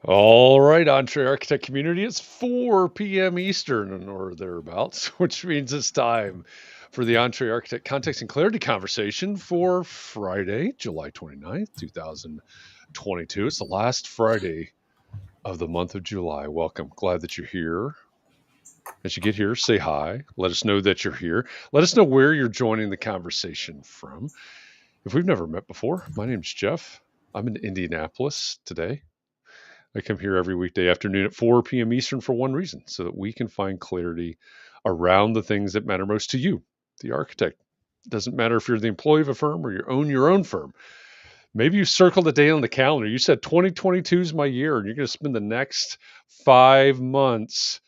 All right, Entree Architect community, it's 4 p.m. Eastern or thereabouts, which means it's time for the Entree Architect Context and Clarity conversation for Friday, July 29th, 2022. It's the last Friday of the month of July. Welcome. Glad that you're here. As you get here, say hi. Let us know that you're here. Let us know where you're joining the conversation from. If we've never met before, my name's Jeff. I'm in Indianapolis today. I come here every weekday afternoon at 4 p.m. Eastern for one reason, so that we can find clarity around the things that matter most to you, the architect. It doesn't matter if you're the employee of a firm or you own your own firm. Maybe you circled a day on the calendar. You said 2022 is my year, and you're going to spend the next 5 months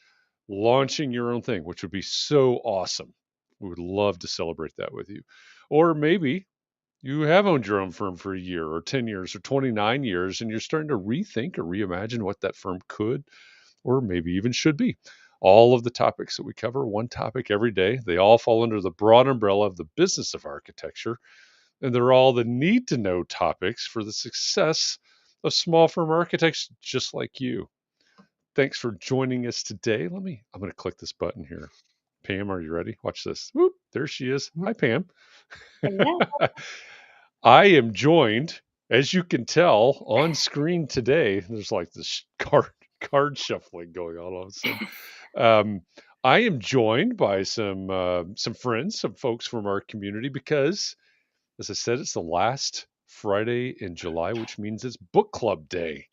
launching your own thing, which would be so awesome. We would love to celebrate that with you. Or maybe you have owned your own firm for a year or 10 years or 29 years, and you're starting to rethink or reimagine what that firm could or maybe even should be. All of the topics that we cover, one topic every day, they all fall under the broad umbrella of the business of architecture, and they're all the need to know topics for the success of small firm architects just like you. Thanks for joining us today. I'm going to click this button here. Pam, are you ready? Watch this. Whoop, there she is. Hi, Pam. Hello. I am joined, as you can tell, on screen today. There's like this card shuffling going on all of a sudden. I am joined by some friends, some folks from our community, because, as I said, it's the last Friday in July, which means it's book club day.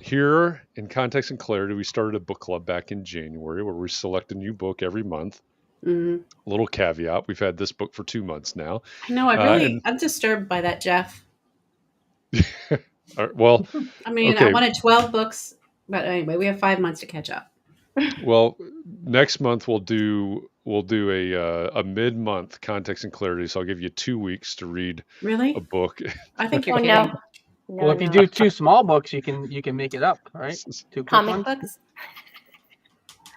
Here in Context and Clarity, we started a book club back in January where we select a new book every month. Mm-hmm. A little caveat, we've had this book for 2 months now. I know. I'm disturbed by that, Jeff. Well, I mean, okay. I wanted 12 books, but anyway, we have 5 months to catch up. Well, next month we'll do a mid-month Context and Clarity. So I'll give you 2 weeks to read Really? a book. I think you're Oh, kidding. no. Well, if you do 2 small books, you can make it up, right? 2 quick Comic ones. books.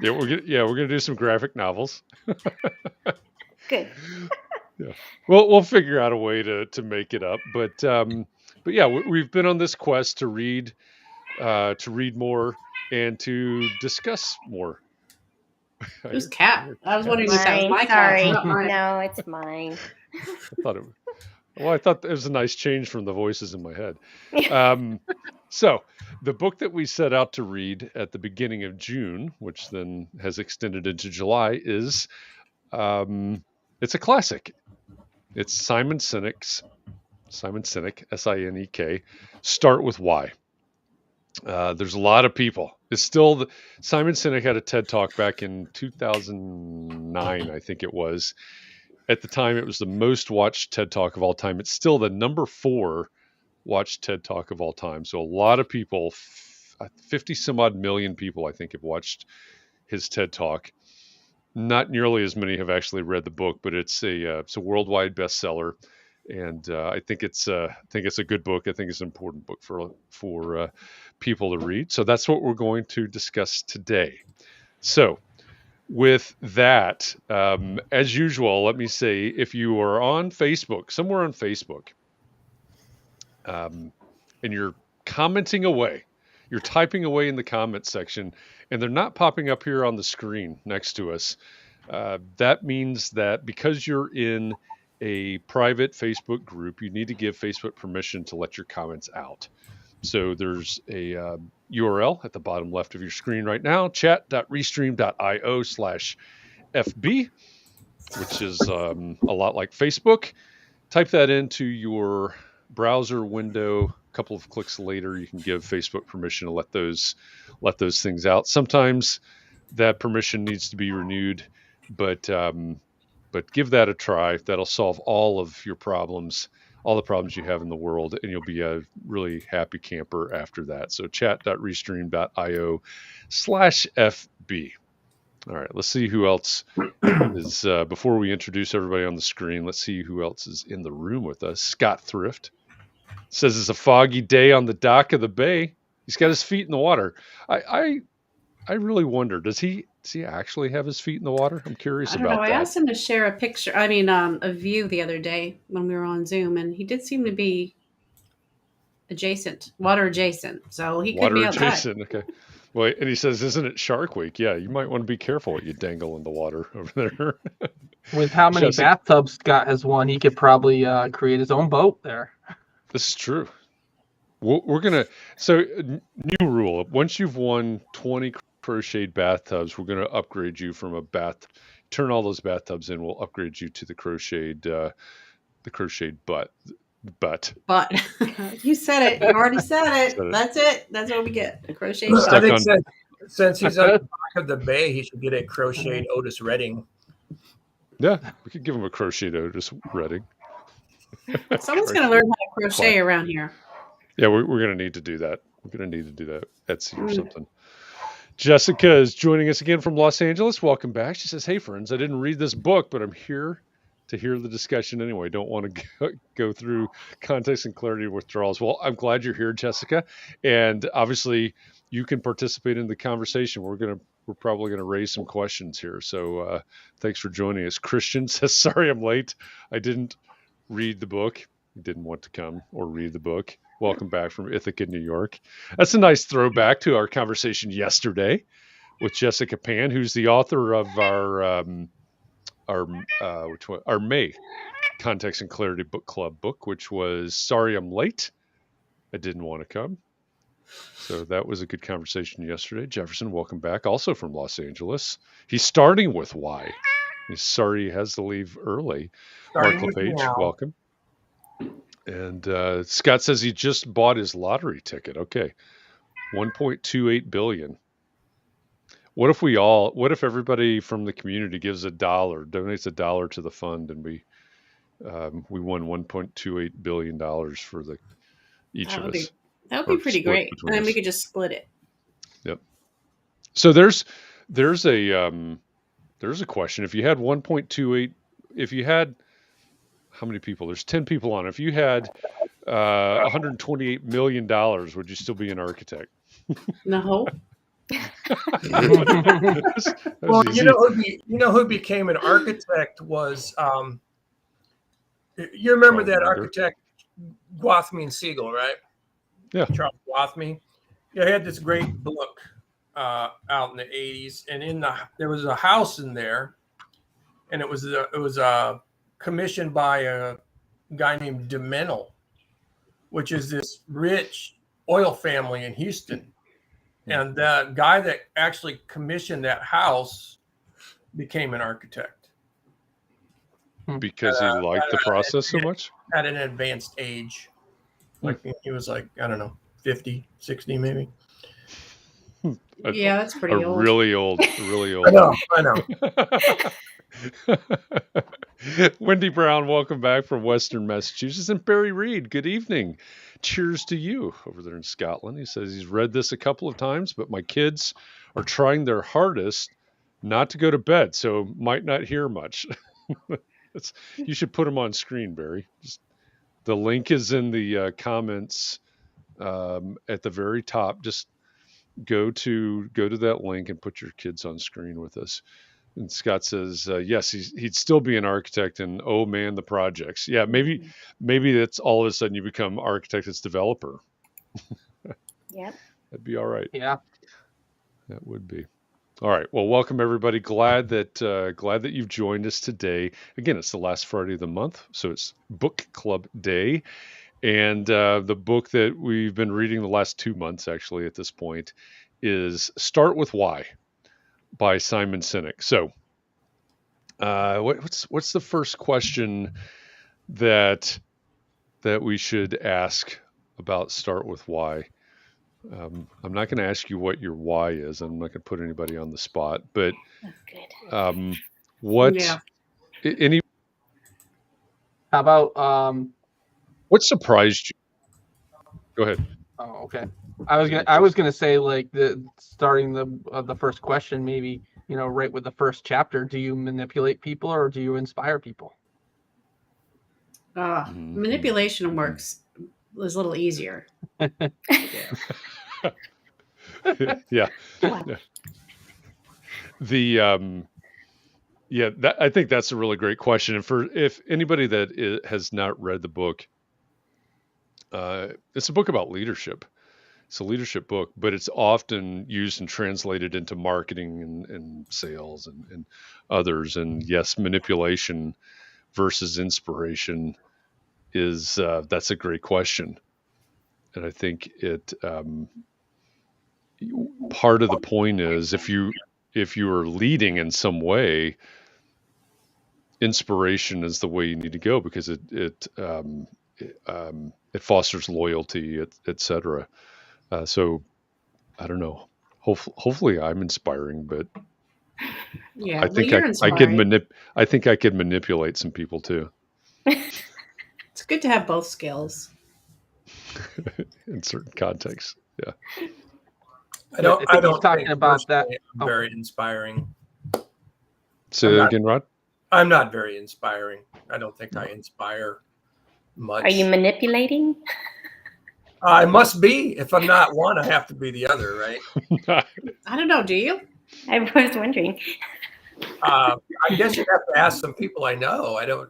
Yeah, we're gonna do some graphic novels. Good. Yeah, we'll figure out a way to make it up. But yeah, we've been on this quest to read more and to discuss more. Who's cat? I was wondering if that was Mine. my Sorry. cat. Not mine. No, it's mine. I thought it was a nice change from the voices in my head. So the book that we set out to read at the beginning of June, which then has extended into July, is it's a classic. It's Simon Sinek, Sinek, Start with Why. There's a lot of people. It's still Simon Sinek had a TED Talk back in 2009, I think it was. At the time, it was the most watched TED Talk of all time. It's still the number 4 watched TED Talk of all time. So a lot of people, 50 some odd million people, I think, have watched his TED Talk. Not nearly as many have actually read the book, but it's a worldwide bestseller, and I think it's a good book. I think it's an important book for people to read. So that's what we're going to discuss today. So with that, as usual, let me say, if you are on Facebook, somewhere on Facebook, and you're commenting away, you're typing away in the comment section, and they're not popping up here on the screen next to us, that means that because you're in a private Facebook group, you need to give Facebook permission to let your comments out. So there's a URL at the bottom left of your screen right now, chat.restream.io/FB, which is a lot like Facebook. Type that into your browser window. A couple of clicks later, you can give Facebook permission to let those things out. Sometimes that permission needs to be renewed, but give that a try. That'll solve all of your problems, all the problems you have in the world, and you'll be a really happy camper after that. So chat.restream.io/FB. All right, let's see who else is, before we introduce everybody on the screen, let's see who else is in the room with us. Scott Thrift says it's a foggy day on the dock of the bay. He's got his feet in the water. I really wonder, does he actually have his feet in the water? I'm curious about that. I asked him to share a picture. A view the other day when we were on Zoom, and he did seem to be water adjacent. So he could Water be outside. adjacent. Okay. Well, and he says, isn't it Shark Week? Yeah, you might want to be careful what you dangle in the water over there. With how many Jessica- bathtubs Scott has won, he could probably create his own boat there. This is true. We're gonna new rule. Once you've won 20 crocheted bathtubs, we're gonna upgrade you from a bath. Turn all those bathtubs in. We'll upgrade you to the crocheted butt. But you said it. You already said it. Said it. That's it. That's what we get. A crochet Stuck butt. I think on- since he's on the back of the bay, he should get a crocheted Otis Redding. Yeah, we could give him a crocheted Otis Redding. Someone's going to learn how to crochet around here. Yeah, we're going to need to do that. We're going to need to do that. Etsy or something. Jessica is joining us again from Los Angeles. Welcome back. She says, hey, friends, I didn't read this book, but I'm here to hear the discussion anyway. Don't want to go through context and clarity withdrawals. Well, I'm glad you're here, Jessica. And obviously, you can participate in the conversation. We're probably going to raise some questions here. So thanks for joining us. Christian says, sorry I'm late. I didn't read the book. Didn't want to come or read the book. Welcome back from Ithaca, New York. That's a nice throwback to our conversation yesterday with Jessica Pan, who's the author of our May Context and Clarity Book Club book, which was Sorry I'm Late. I didn't want to come. So that was a good conversation yesterday. Jefferson, welcome back. Also from Los Angeles. He's starting with why. He's sorry he has to leave early. Starting Mark with LePage, now. welcome. And Scott says he just bought his lottery ticket. Okay. 1.28 billion. What if everybody from the community gives $1, donates $1 to the fund, and we won $1.28 billion for each of us? That would be pretty split great. between And then we us. could just split it. Yep. So there's a question. If you had 1.28, if you had, how many people? There's 10 people on. If you had $128 million, would you still be an architect? No. Well, you know who became an architect was you remember that architect Gwathmey and Siegel, right? Yeah. Charles Gwathmey. Yeah, he had this great book out in the 80s, and there was a house in there, and it was commissioned by a guy named DeMental, which is this rich oil family in Houston. And the guy that actually commissioned that house became an architect. Because he liked the process so much? At an advanced age. Like he was like, I don't know, 50, 60 maybe. Yeah, that's pretty old. Really old. I know. Wendy Brown, welcome back from Western Massachusetts. And Barry Reed, good evening. Cheers to you over there in Scotland. He says he's read this a couple of times, but my kids are trying their hardest not to go to bed, so might not hear much. You should put them on screen, Barry. The link is in the comments at the very top. Just go to that link and put your kids on screen with us. And Scott says, yes, he'd still be an architect, and oh man, the projects. Yeah, maybe that's all of a sudden you become architect as developer. Yep. That'd be all right. Yeah. That would be. All right. Well, welcome everybody. Glad that you've joined us today. Again, it's the last Friday of the month, so it's Book Club Day. And the book that we've been reading the last 2 months, actually, at this point, is Start With Why by Simon Sinek. So what's the first question that we should ask about Start With Why? I'm not going to ask you what your why is. I'm not going to put anybody on the spot, but That's good. Any How about what surprised you? Go ahead. Oh, okay. I was gonna say, like, starting the first question, maybe, right with the first chapter. Do you manipulate people or do you inspire people? Manipulation works is a little easier. Yeah. I think that's a really great question. And if anybody that has not read the book, it's a book about leadership. It's a leadership book, but it's often used and translated into marketing and sales and others. And yes, manipulation versus inspiration is that's a great question. And I think it part of the point is if you are leading in some way, inspiration is the way you need to go because it fosters loyalty, et cetera. So I don't know. Hopefully I'm inspiring, but Yeah, I well, think you're I could inspiring. I think I could manipulate some people too It's good to have both skills. in certain contexts. Yeah. I don't. I I think he's don't talking think about that. personally I'm Oh, very inspiring. Say I'm that not. again, Rod. I'm not very inspiring. I don't think I inspire much. Are you manipulating? I must be. If I'm not one, I have to be the other, right? I don't know. Do you? I was wondering. I guess you'd have to ask some people I know. I don't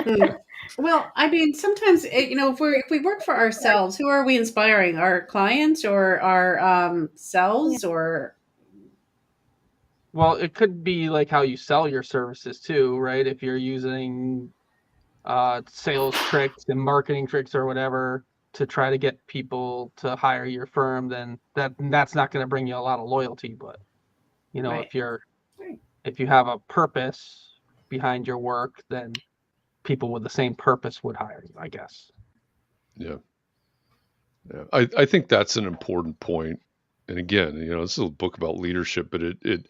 know. Well, I mean, sometimes if we work for ourselves, who are we inspiring? Our clients or our selves or well, it could be like how you sell your services too, right? If you're using sales tricks and marketing tricks or whatever to try to get people to hire your firm, then that's not going to bring you a lot of loyalty. But right. if you have a purpose behind your work, then people with the same purpose would hire you, I guess. Yeah. I think that's an important point. And again, this is a book about leadership, but it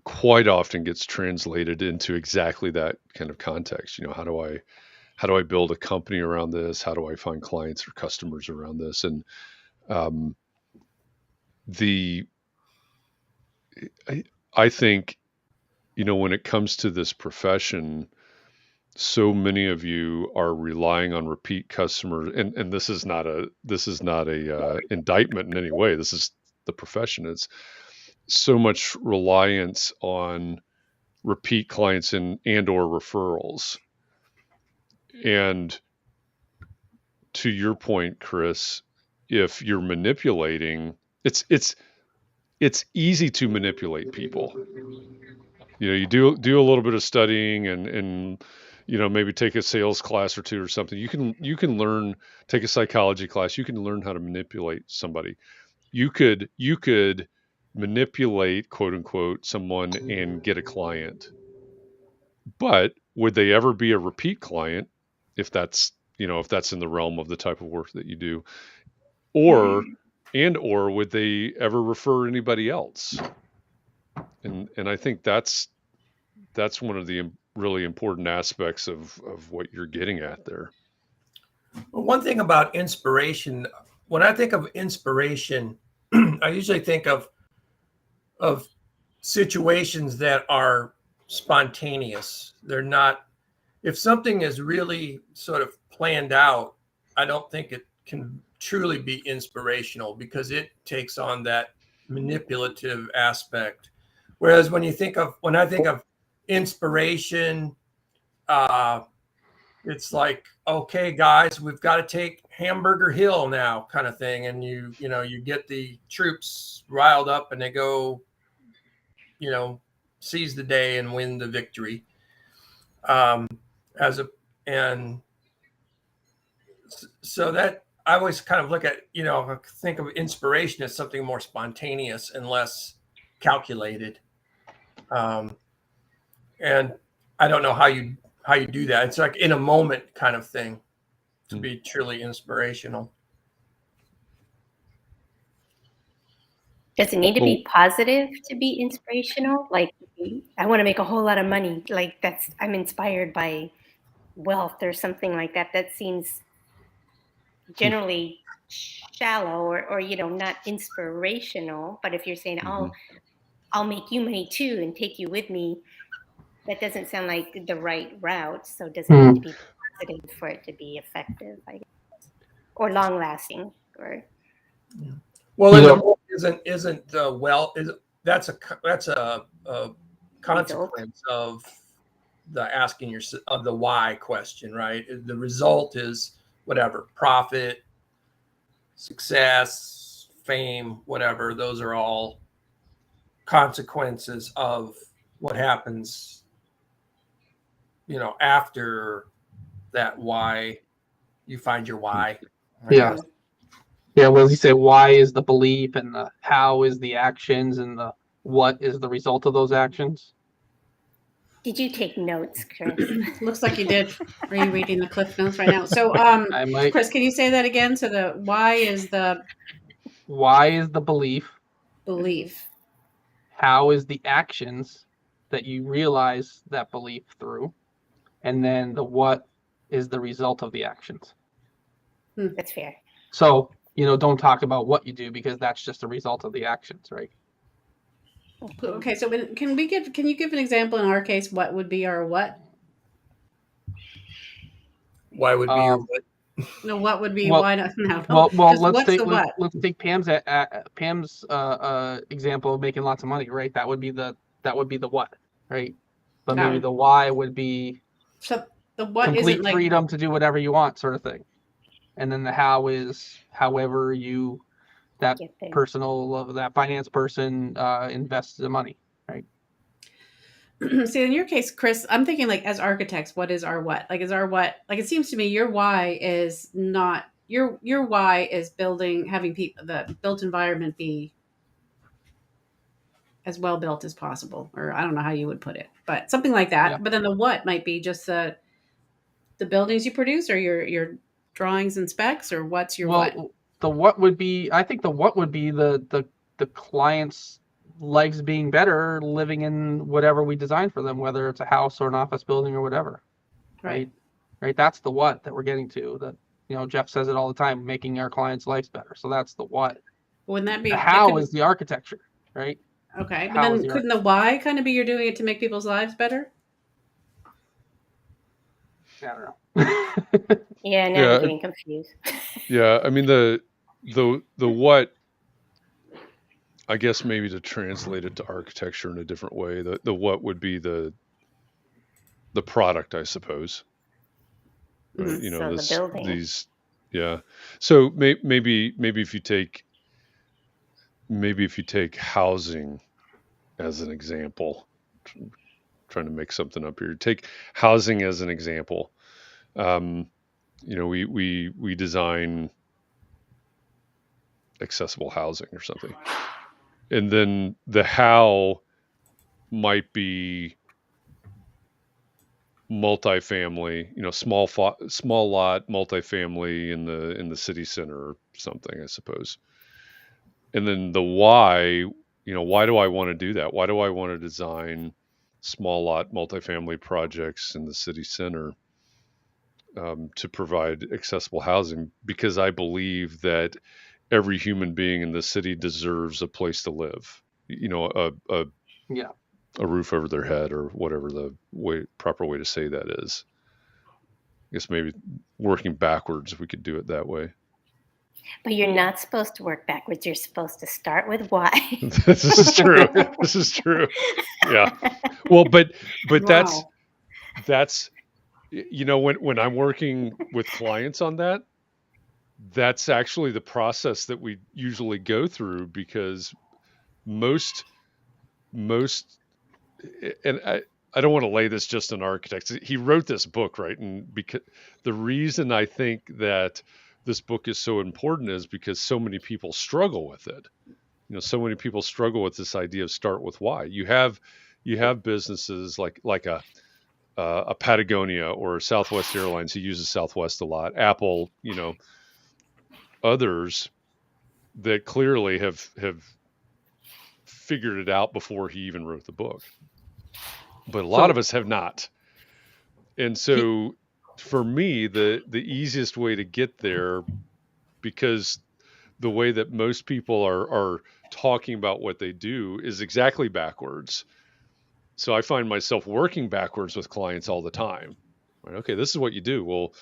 quite often gets translated into exactly that kind of context. How do I build a company around this? How do I find clients or customers around this? And I think, when it comes to this profession, so many of you are relying on repeat customers, and this is not a indictment in any way. This is the profession. It's so much reliance on repeat clients and or referrals. And to your point, Chris, if you're manipulating, it's easy to manipulate people. You do a little bit of studying and maybe take a sales class or two or something. You can learn, take a psychology class. You can learn how to manipulate somebody. You could manipulate, quote unquote, someone and get a client. But would they ever be a repeat client if that's in the realm of the type of work that you do? Or would they ever refer anybody else? And I think that's one of the really important aspects of what you're getting at there. Well, one thing about inspiration, when I think of inspiration, I usually think of situations that are spontaneous. They're not, if something is really sort of planned out, I don't think it can truly be inspirational because it takes on that manipulative aspect. Whereas when I think of inspiration, it's like, okay, guys, we've got to take Hamburger Hill now, kind of thing. And you get the troops riled up and they go, seize the day and win the victory. So that I always kind of look at, think of inspiration as something more spontaneous and less calculated. And I don't know how you do that. It's like in a moment kind of thing to be truly inspirational. Does it need to be positive to be inspirational? Like, I want to make a whole lot of money. Like I'm inspired by wealth or something like that. That seems generally shallow or not inspirational. But if you're saying, I'll make you money too and take you with me, that doesn't sound like the right route. So does it need to be positive for it to be effective, I guess, or long lasting? Or well, in the book that's a consequence of the asking your of the why question, right? The result is whatever, profit, success, fame, whatever. Those are all consequences of what happens, after that why you find your why. I Yeah. guess. Yeah, well, as you say, why is the belief, and the how is the actions, and the what is the result of those actions? Did you take notes, Chris? Looks like you did. Are you reading the Cliff Notes right now? So, I might. Chris, can you say that again? So the why is the Why is the belief? belief. How is the actions that you realize that belief through? And then the what is the result of the actions. That's fair. So, don't talk about what you do, because that's just a result of the actions, right? Okay, so can you give an example in our case? What would be our what? Why would be your what? No, what would be Well- why not? No, Well, just let's what's take the what? let's take Pam's example of making lots of money, right? That would be the what, right? But maybe Oh. the why would be So the what complete isn't like freedom to do whatever you want, sort of thing. And then the how is however that Get there. that finance person invests the money, right? See, in your case, Chris, I'm thinking like as architects, what is our what? Like is our what? Like it seems to me your why is not your why is having the built environment be as well built as possible, or I don't know how you would put it, but something like that. Yeah. But then the what might be just the buildings you produce, or your drawings and specs, or what's your what? The what would be, I think the what would be the client's lives being better living in whatever we design for them, whether it's a house or an office building or whatever. Right. That's the what that we're getting to. That Jeff says it all the time, making our clients' lives better. So that's the what. Wouldn't that be The how is the architecture, right? okay? The But how is then the couldn't the why kind of be you're doing it to make people's lives better? I don't know. Yeah, now Yeah. I'm getting confused. Yeah, I mean the what, I guess maybe to translate it to architecture in a different way, the what would be the product, I suppose. Right? So the building. These, yeah. So maybe if you take housing as an example, trying to make something up here. Take housing as an example. We design accessible housing or something, and then the how might be multifamily, small lot multifamily in the city center or something, I suppose. And then the why, why do I want to do that? Why do I want to design small lot multifamily projects in the city center to provide accessible housing? Because I believe that every human being in the city deserves a place to live. A roof over their head, or whatever the proper way to say that is. I guess maybe working backwards, if we could do it that way. But you're not supposed to work backwards. You're supposed to start with why. This is true. This is true. Yeah. Well, but Wow. that's when I'm working with clients on that, that's actually the process that we usually go through, because most and I don't want to lay this just on architects. He wrote this book, right? And because the reason I think that this book is so important is because so many people struggle with it. So many people struggle with this idea of start with why. You have businesses like a Patagonia or Southwest Airlines, who uses Southwest a lot, Apple, others that clearly have figured it out before he even wrote the book. But a lot of us have not. And so for me, the easiest way to get there, because the way that most people are talking about what they do is exactly backwards. So I find myself working backwards with clients all the time. Right? Okay, this is what you do. Well,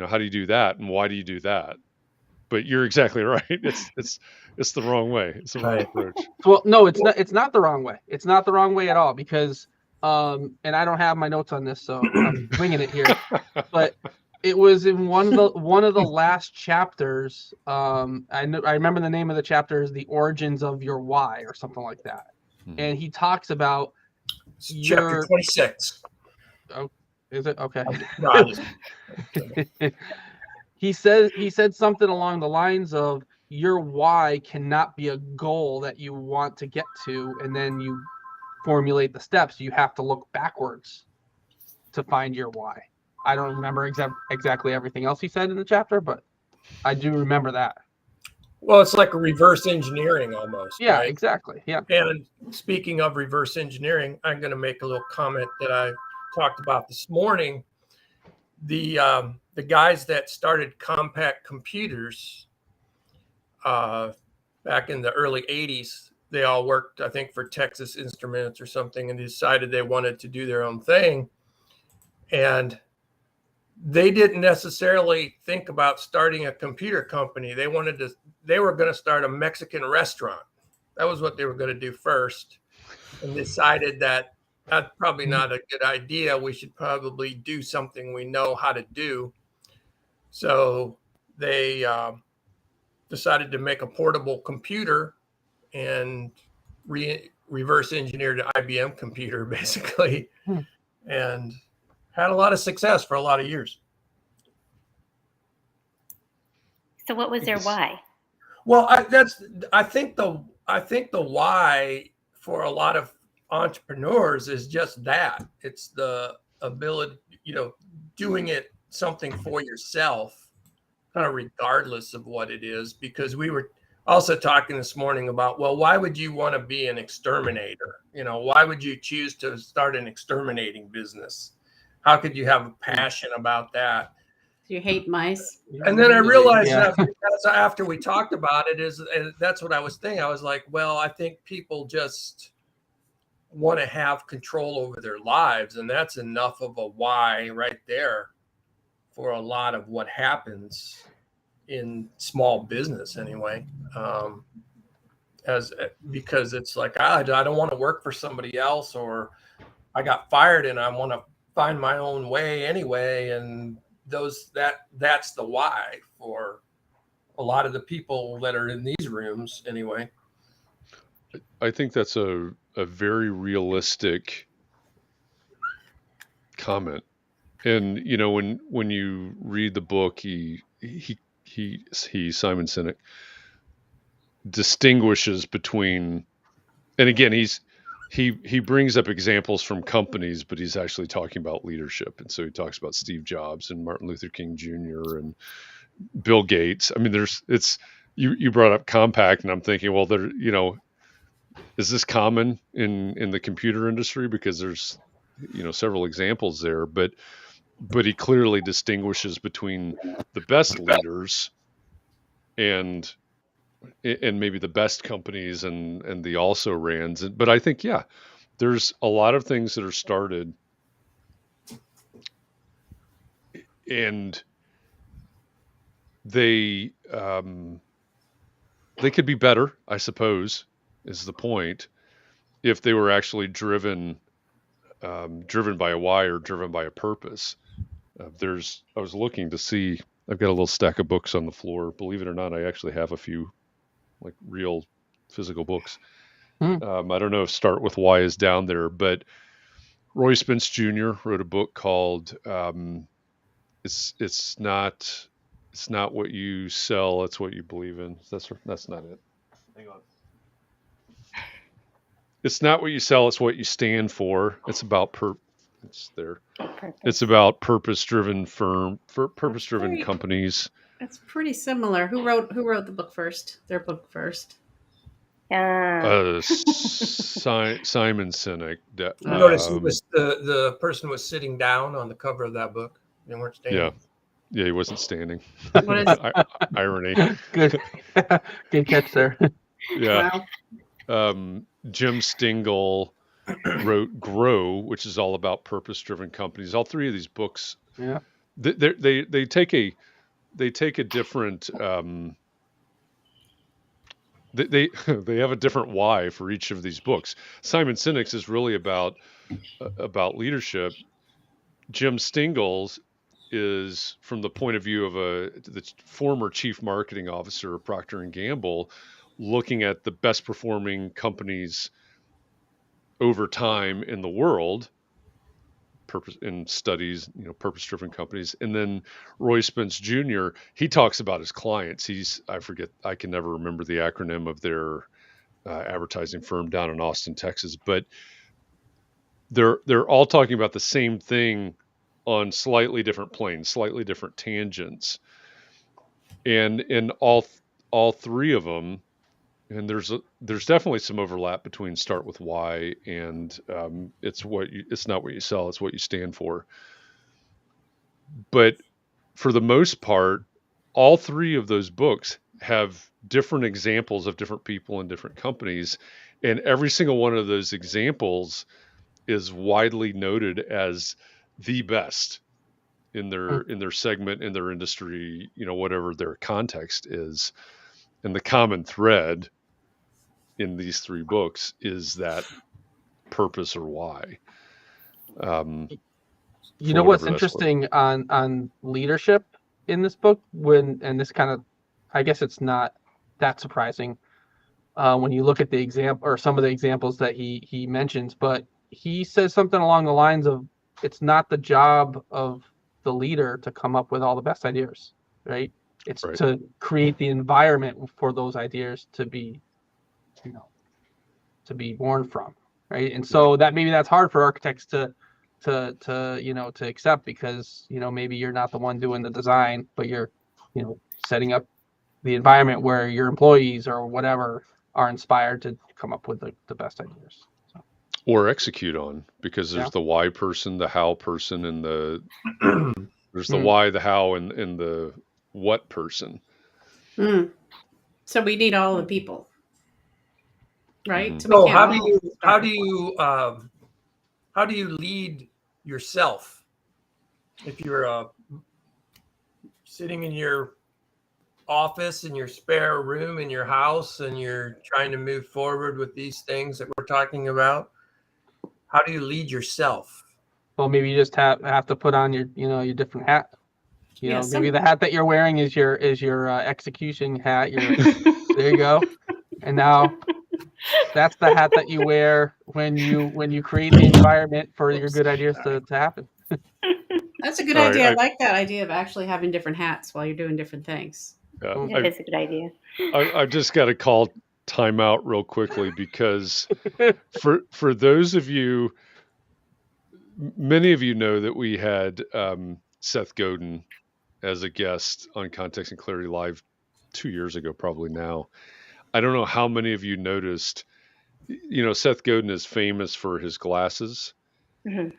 how do you do that? And why do you do that? But you're exactly right. It's the wrong way. It's the wrong approach. Well, no, it's not the wrong way. It's not the wrong way at all, because and I don't have my notes on this, so I'm winging it here. But it was in one of the last chapters. I remember the name of the chapter is "The Origins of Your Why" or something like that. And he talks about Chapter 26. Oh, is it okay? No, I just- He said something along the lines of your why cannot be a goal that you want to get to, and then you formulate the steps. You have to look backwards to find your why. I don't remember exactly everything else he said in the chapter, but I do remember that. Well, it's like a reverse engineering almost. Yeah, right? exactly. Yeah. And speaking of reverse engineering, I'm going to make a little comment that I talked about this morning. The guys that started compact computers back in the early 80s, they all worked, I think, for Texas Instruments or something, and decided they wanted to do their own thing. And they didn't necessarily think about starting a computer company. They were going to start a Mexican restaurant. That was what they were going to do first, and decided that that's probably not a good idea. We should probably do something we know how to do. So they decided to make a portable computer and reverse engineered an IBM computer, basically, and had a lot of success for a lot of years. So what was their why? Well, I think the why for a lot of entrepreneurs is just that. It's the ability, doing something for yourself, kind of regardless of what it is. Because we were also talking this morning about, well, why would you want to be an exterminator? Why would you choose to start an exterminating business? How could you have a passion about that? You hate mice. And then I realized that after we talked about it, that's what I was thinking. I was like, well, I think people just want to have control over their lives, and that's enough of a why right there for a lot of what happens in small business anyway. Because it's like, I don't want to work for somebody else, or I got fired and I want to find my own way anyway. And that's the why for a lot of the people that are in these rooms anyway. I think that's a very realistic comment. And when you read the book, he Simon Sinek distinguishes between, and again, he brings up examples from companies, but he's actually talking about leadership. And so he talks about Steve Jobs and Martin Luther King Jr. and Bill Gates. I mean, you brought up compact, and I'm thinking, well, is this common in the computer industry? Because there's, several examples there, but he clearly distinguishes between the best leaders and maybe the best companies and the also rans. But I think, yeah, there's a lot of things that are started and they could be better, I suppose, is the point, if they were actually driven by a why or driven by a purpose. I was looking to see, I've got a little stack of books on the floor. Believe it or not, I actually have a few like real physical books. I don't know if Start With Why is down there, but Roy Spence Jr. wrote a book called It's not what you sell, it's what you believe in. That's not it. Hang on. It's not what you sell, it's what you stand for. It's about it's there. It's about purpose-driven companies. That's pretty similar. Who wrote the book first? Their book first. Yeah. Simon Sinek. Notice the person was sitting down on the cover of that book. They weren't standing. Yeah, he wasn't standing. What is Irony. Good catch there. Yeah. Wow. Jim Stingle wrote Grow, which is all about purpose-driven companies. All three of these books, yeah, they take a different they they have a different why for each of these books. Simon Sinek's is really about leadership. Jim Stingle's is from the point of view of the former chief marketing officer of Procter and Gamble, looking at the best performing companies over time in the world, studies, purpose-driven companies. And then Roy Spence Jr., he talks about his clients. I can never remember the acronym of their advertising firm down in Austin, Texas, but they're all talking about the same thing on slightly different planes, slightly different tangents. And in all three of them, and there's definitely some overlap between start with why and it's not what you sell, it's what you stand for. But for the most part, all three of those books have different examples of different people and different companies, and every single one of those examples is widely noted as the best in their segment, in their industry, whatever their context is. And the common thread in these three books is that purpose or why. What's interesting on leadership in this book, and this kind of, I guess it's not that surprising when you look at the example or some of the examples that he mentions, but he says something along the lines of, it's not the job of the leader to come up with all the best ideas, right? It's right. To create the environment for those ideas to be, to be born from, right? And so that's hard for architects to accept, because maybe you're not the one doing the design, but you're setting up the environment where your employees or whatever are inspired to come up with the best ideas. So. Or execute on, because there's the why person, the how person, and there's the why, the how, and the what person. So we need all the people, right? Mm-hmm. So how do you lead yourself if you're sitting in your office, in your spare room in your house, and you're trying to move forward with these things that we're talking about? How do you lead yourself? Well, maybe you just have to put on your different hat. Maybe the hat that you're wearing is your execution hat. There you go. And now that's the hat that you wear when you create the environment for your good ideas to happen. That's a good idea. Right. I like that idea of actually having different hats while you're doing different things. That is a good idea. I've just got to call timeout real quickly, because for those of you, many of you know that we had Seth Godin as a guest on Context and Clarity Live 2 years ago, probably now. I don't know how many of you noticed, Seth Godin is famous for his glasses. Mm-hmm.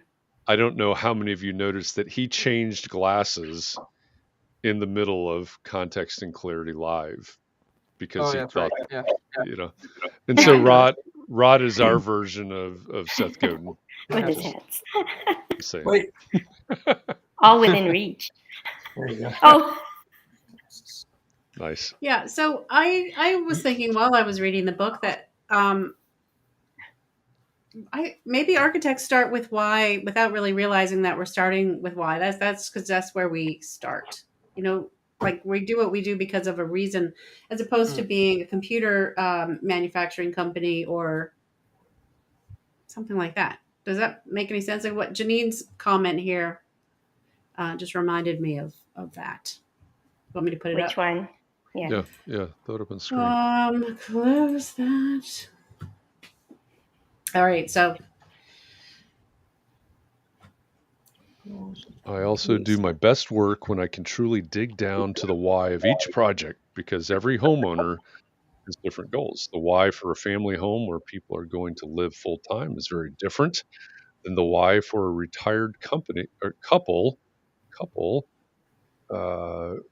I don't know how many of you noticed that he changed glasses in the middle of Context and Clarity Live, because he thought, And so Rod is our version of Seth Godin. With his hats. Wait. All within reach. There you go. Oh. Nice. Yeah. So I was thinking while I was reading the book that maybe architects start with why without really realizing that we're starting with why. That's because that's where we start. Like we do what we do because of a reason, as opposed to being a computer manufacturing company or something like that. Does that make any sense? Like what Janine's comment here just reminded me of that. Want me to put it up? Which one? Yeah. Throw it up on screen. Close that. All right. So I also do my best work when I can truly dig down to the why of each project, because every homeowner has different goals. The why for a family home where people are going to live full time is very different than the why for a retired company or couple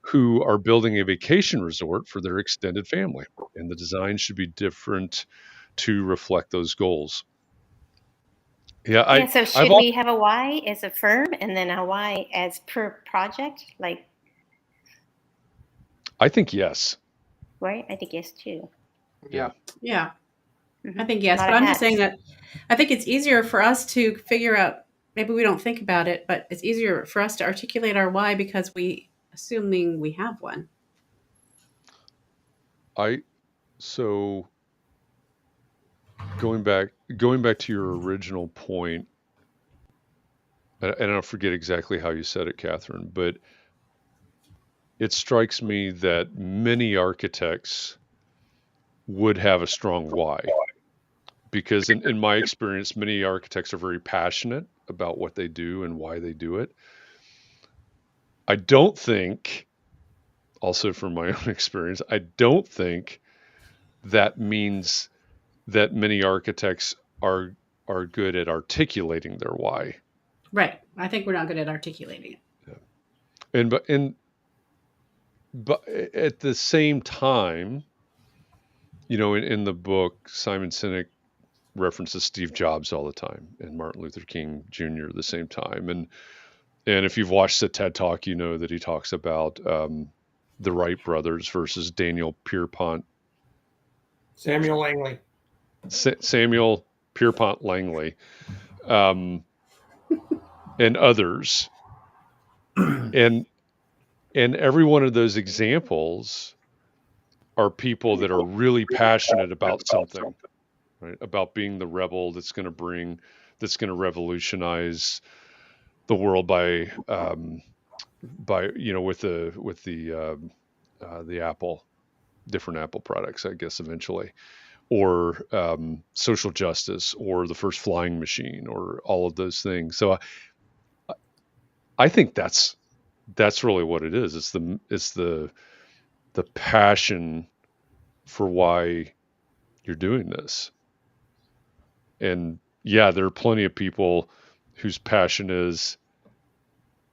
who are building a vacation resort for their extended family. And the design should be different to reflect those goals. So should we have a why as a firm and then a why as per project? I think yes. Right? I think yes too. Yeah. Yeah, Mhm. I think yes, Lot but of I'm just saying hats. that I think it's easier for us to figure out. Maybe we don't think about it, but it's easier for us to articulate our why because assuming we have one. So going back to your original point, and I don't forget exactly how you said it, Catherine, but it strikes me that many architects would have a strong why, because in my experience, many architects are very passionate about what they do and why they do it. I don't think, also from my own experience, I don't think that means that many architects are good at articulating their why. Right. I think we're not good at articulating it. But at the same time, in the book, Simon Sinek references Steve Jobs all the time and Martin Luther King Jr. at the same time. And if you've watched the TED Talk, you know that he talks about the Wright Brothers versus Samuel Langley. Samuel Pierpont Langley, and others. And every one of those examples are people that are really passionate about something, right? About being the rebel that's going to revolutionize the world by with the Apple, different Apple products, I guess, eventually, or social justice, or the first flying machine, or all of those things. So I think that's really what it is. It's the passion for why you're doing this. And yeah, there are plenty of people whose passion is,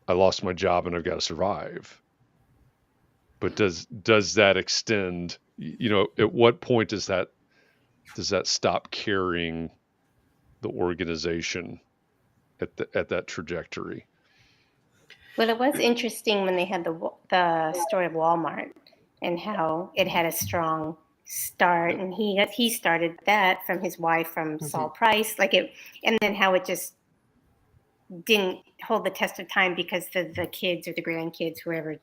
I lost my job and I've got to survive. But does that extend, at what point does that stop carrying the organization at that trajectory? Well, it was interesting when they had the story of Walmart and how it had a strong start, and he started that from his wife, from Saul Price, and then how it just didn't hold the test of time because the kids or the grandkids, whoever,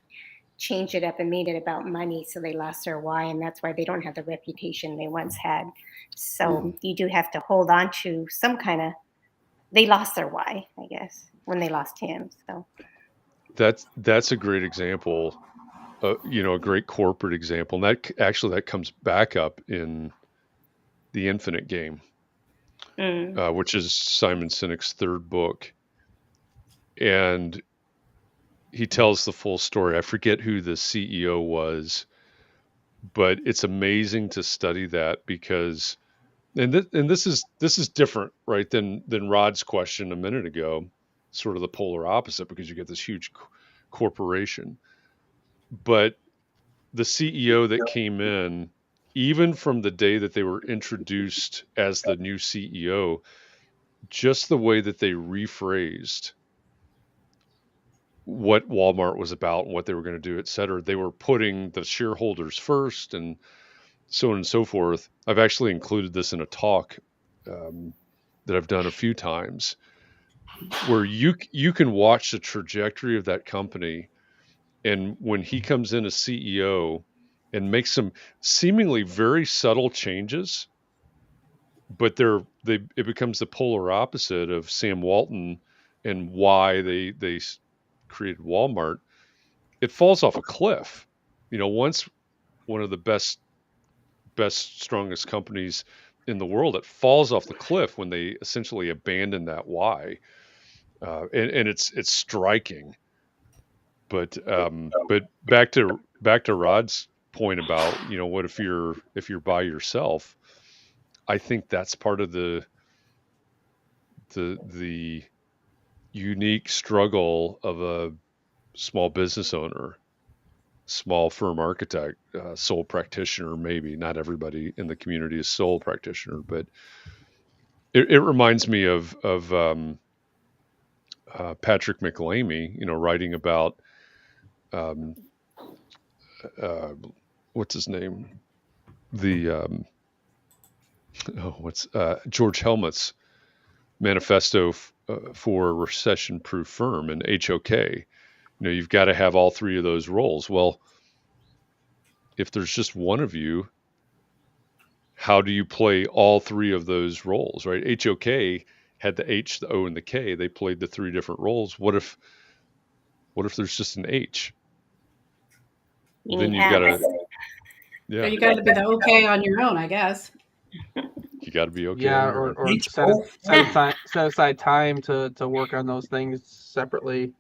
changed it up and made it about money, so they lost their why, and that's why they don't have the reputation they once had. So you do have to hold on to some kind of. They lost their why, I guess, when they lost him. So that's a great example, a great corporate example, and that comes back up in The Infinite Game, which is Simon Sinek's third book, and he tells the full story. I forget who the CEO was, but it's amazing to study that, because this is different, right, than Rod's question a minute ago, sort of the polar opposite, because you get this huge corporation. But the CEO that came in, even from the day that they were introduced as the new CEO, just the way that they rephrased what Walmart was about and what they were going to do, et cetera. They were putting the shareholders first, and so on and so forth. I've actually included this in a talk that I've done a few times, where you can watch the trajectory of that company, and when he comes in as CEO and makes some seemingly very subtle changes, but it becomes the polar opposite of Sam Walton and why they created Walmart. It falls off a cliff. Once one of the best, strongest companies in the world, it falls off the cliff when they essentially abandon that why. And it's striking. But back to Rod's point about, what if you're by yourself? I think that's part of the unique struggle of a small business owner, small firm architect, sole practitioner. Maybe not everybody in the community is sole practitioner, but it reminds me of Patrick McLamy, writing about what's his name, the what's George Helmut's manifesto for a recession-proof firm, and HOK. You've got to have all three of those roles. Well, if there's just one of you, how do you play all three of those roles, right? HOK had the H, the O, and the K. They played the three different roles. What if there's just an H? Then you've got to, So you got to be the okay on your own, I guess. You got to be okay. Yeah, or set aside time to work on those things separately.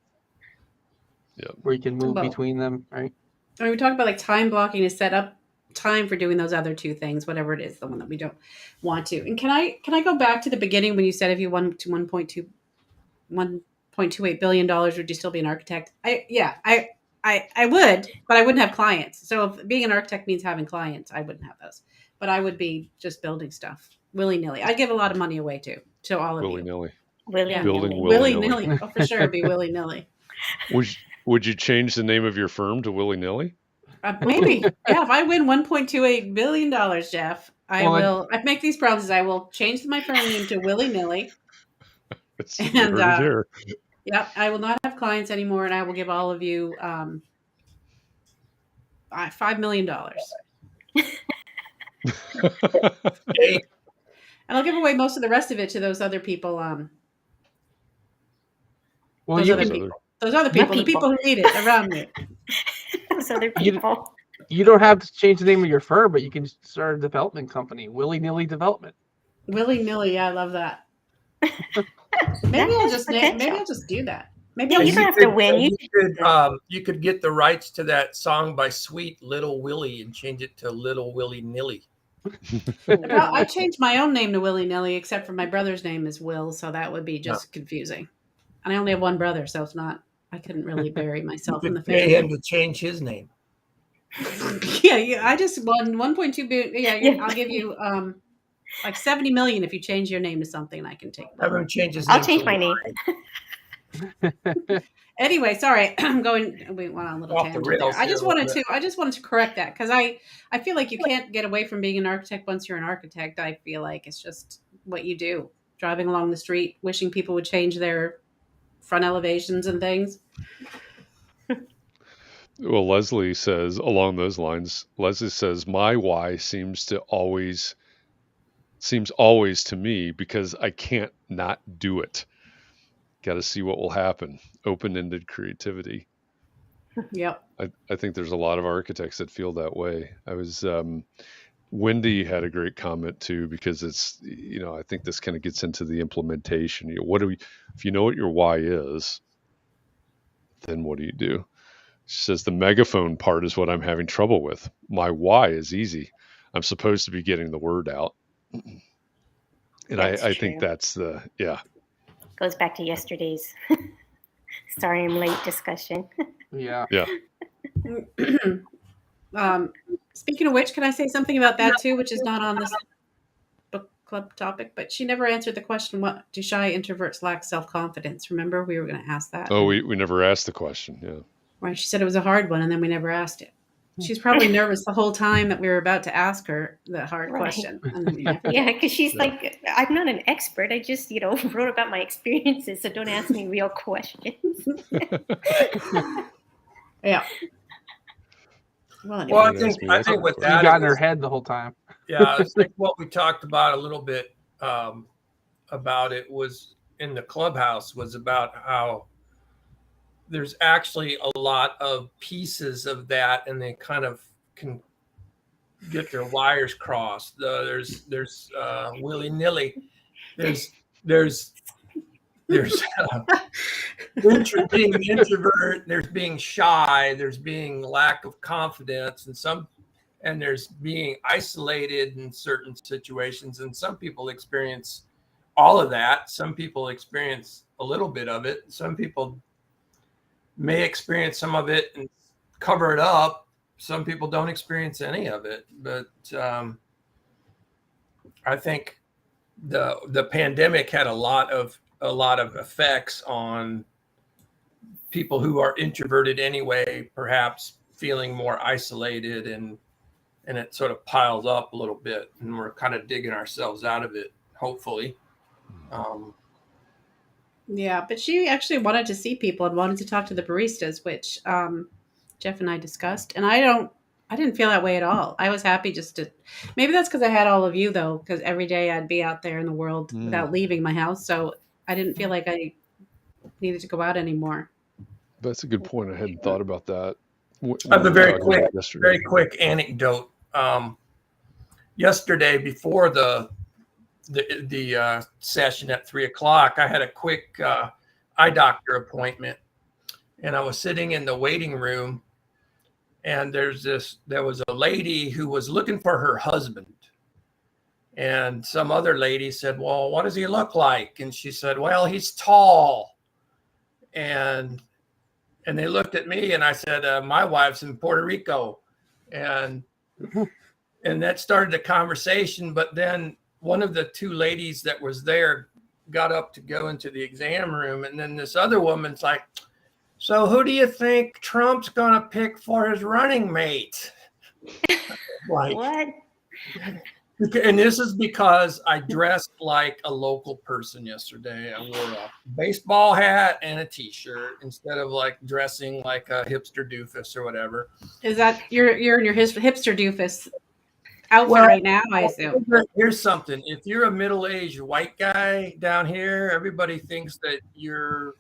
Yeah, where you can move between them, right? I mean, we talk about like time blocking to set up time for doing those other two things, whatever it is, the one that we don't want to. And can I go back to the beginning when you said if you won to $1.28 billion, would you still be an architect? I would, but I wouldn't have clients. So if being an architect means having clients, I wouldn't have those. But I would be just building stuff willy-nilly. I'd give a lot of money away too, to all of willy-nilly. Building willy-nilly. Willy-nilly. Oh, for sure, it'd be willy-nilly. Would you change the name of your firm to willy-nilly? Maybe. Yeah, if I win $1.28 billion, Jeff, I make these promises. I will change my firm name to willy-nilly. And yeah, I will not have clients anymore, and I will give all of you $5 million. And I'll give away most of the rest of it to those other people. Those other people, the people who need it around me. Those other people. You don't have to change the name of your firm, but you can start a development company, Willy-Nilly Development. Willy-nilly, yeah, I love that. Maybe I'll just do that. Maybe you don't have to win. You could get the rights to that song by Sweet Little Willie and change it to Little Willy Nilly. Well, I changed my own name to Willy-Nilly, except for my brother's name is Will, so that would be just confusing. And I only have one brother, so it's not. I couldn't really bury myself in the family. Pay him to change his name. Yeah. I just won 1.2 billion. Yeah, I'll give you like 70 million if you change your name to something. I can take. Have him change his name. I'll change my name. Anyway, sorry, we went on a little tangent there. I just wanted to correct that because I feel like you can't get away from being an architect once you're an architect. I feel like it's just what you do, driving along the street, wishing people would change their front elevations and things. Well, Leslie says along those lines, my why seems always to me because I can't not do it. Got to see what will happen. Open-ended creativity. Yep. I think there's a lot of architects that feel that way. Wendy had a great comment too, because it's, I think this kind of gets into the implementation. If you know what your why is, then what do you do? She says the megaphone part is what I'm having trouble with. My why is easy. I'm supposed to be getting the word out. And I think that's goes back to yesterday's sorry I'm late discussion. Yeah. Speaking of which, can I say something about that too, which is not on this book club topic, but she never answered the question, what do shy introverts lack self-confidence? Remember, we were going to ask that. Oh, we never asked the question. Yeah. Right. She said it was a hard one, and then we never asked it. She's probably nervous the whole time that we were about to ask her the hard question. And then we never because she's like, I'm not an expert. I just, wrote about my experiences, so don't ask me real questions. Yeah. Well, I think with that, you got in her head the whole time. Yeah, I think what we talked about a little bit about it was in the clubhouse was about how there's actually a lot of pieces of that, and they kind of can get their wires crossed. There's willy-nilly. There's being introvert. There's being shy. There's being lack of confidence, and there's being isolated in certain situations. And some people experience all of that. Some people experience a little bit of it. Some people may experience some of it and cover it up. Some people don't experience any of it, but I think the pandemic had a lot of effects on people who are introverted anyway, perhaps feeling more isolated and and it sort of piles up a little bit, and we're kind of digging ourselves out of it, hopefully. Yeah, but she actually wanted to see people and wanted to talk to the baristas, which Jeff and I discussed. And I didn't feel that way at all. I was happy just to, maybe that's because I had all of you though, because every day I'd be out there in the world without leaving my house. So I didn't feel like I needed to go out anymore. That's a good point. I hadn't thought about that. I have a very quick anecdote. Yesterday, before the session at 3:00, I had a quick eye doctor appointment, and I was sitting in the waiting room, and there was a lady who was looking for her husband, and some other lady said, "Well, what does he look like?" And she said, "Well, he's tall." And they looked at me, and I said, "My wife's in Puerto Rico," and that started the conversation. But then one of the two ladies that was there got up to go into the exam room, and then this other woman's like, "So who do you think Trump's gonna pick for his running mate?" Like, What? and this is because I dressed like a local person yesterday. I wore a baseball hat and a t-shirt instead of like dressing like a hipster doofus or whatever. Is that you're in your hipster doofus outfit right now, I assume? Here's something. If you're a middle-aged white guy down here, everybody thinks that you're,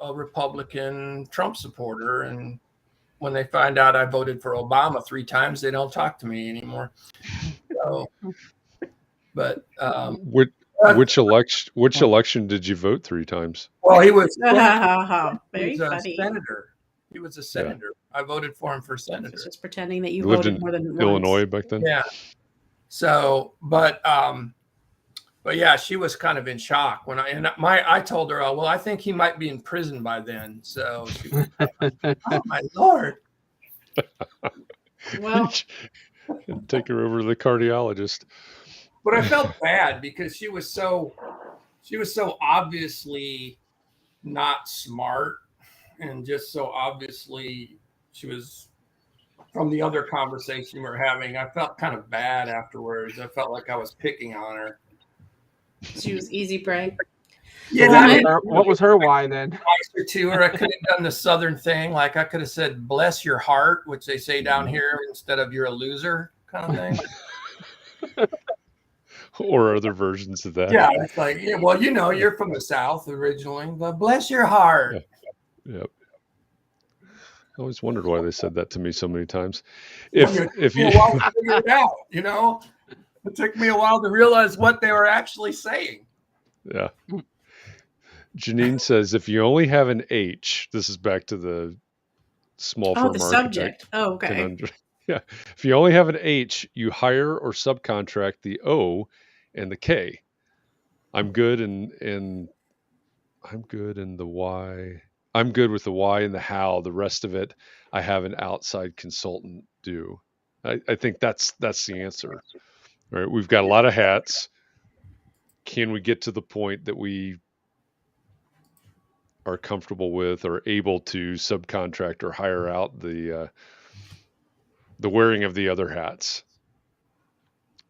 a Republican Trump supporter. And when they find out I voted for Obama 3 times, they don't talk to me anymore. So, but which election did you vote 3 times? Well, he was very funny. Senator. He was a senator. Yeah. I voted for him for senator. It's just pretending that you voted more than Illinois once. back then. Yeah. So, but yeah, she was kind of in shock when I told her, "Oh, well, I think he might be in prison by then." So she was like, "Oh my Lord." Well, take her over to the cardiologist. But I felt bad because she was so obviously not smart, and just so obviously she was, from the other conversation we were having, I felt kind of bad afterwards. I felt like I was picking on her. She was easy prey. Yeah. What was her why then? Nicer to her. I could have done the Southern thing. Like I could have said, "Bless your heart," which they say down here, instead of "you're a loser" kind of thing. Or other versions of that. Yeah, it's like, yeah, well, you're from the South originally, but bless your heart. Yeah. Yep. I always wondered why they said that to me so many times. If you a while to figure it out, it took me a while to realize what they were actually saying. Yeah. Janine says, if you only have an H, this is back to the small firm the architect. subject. Oh, okay. Yeah. If you only have an H, you hire or subcontract the O and the K. I'm good in the Y. I'm good with the why and the how. The rest of it, I have an outside consultant do. I think that's the answer. All right. We've got a lot of hats. Can we get to the point that we are comfortable with or able to subcontract or hire out the wearing of the other hats,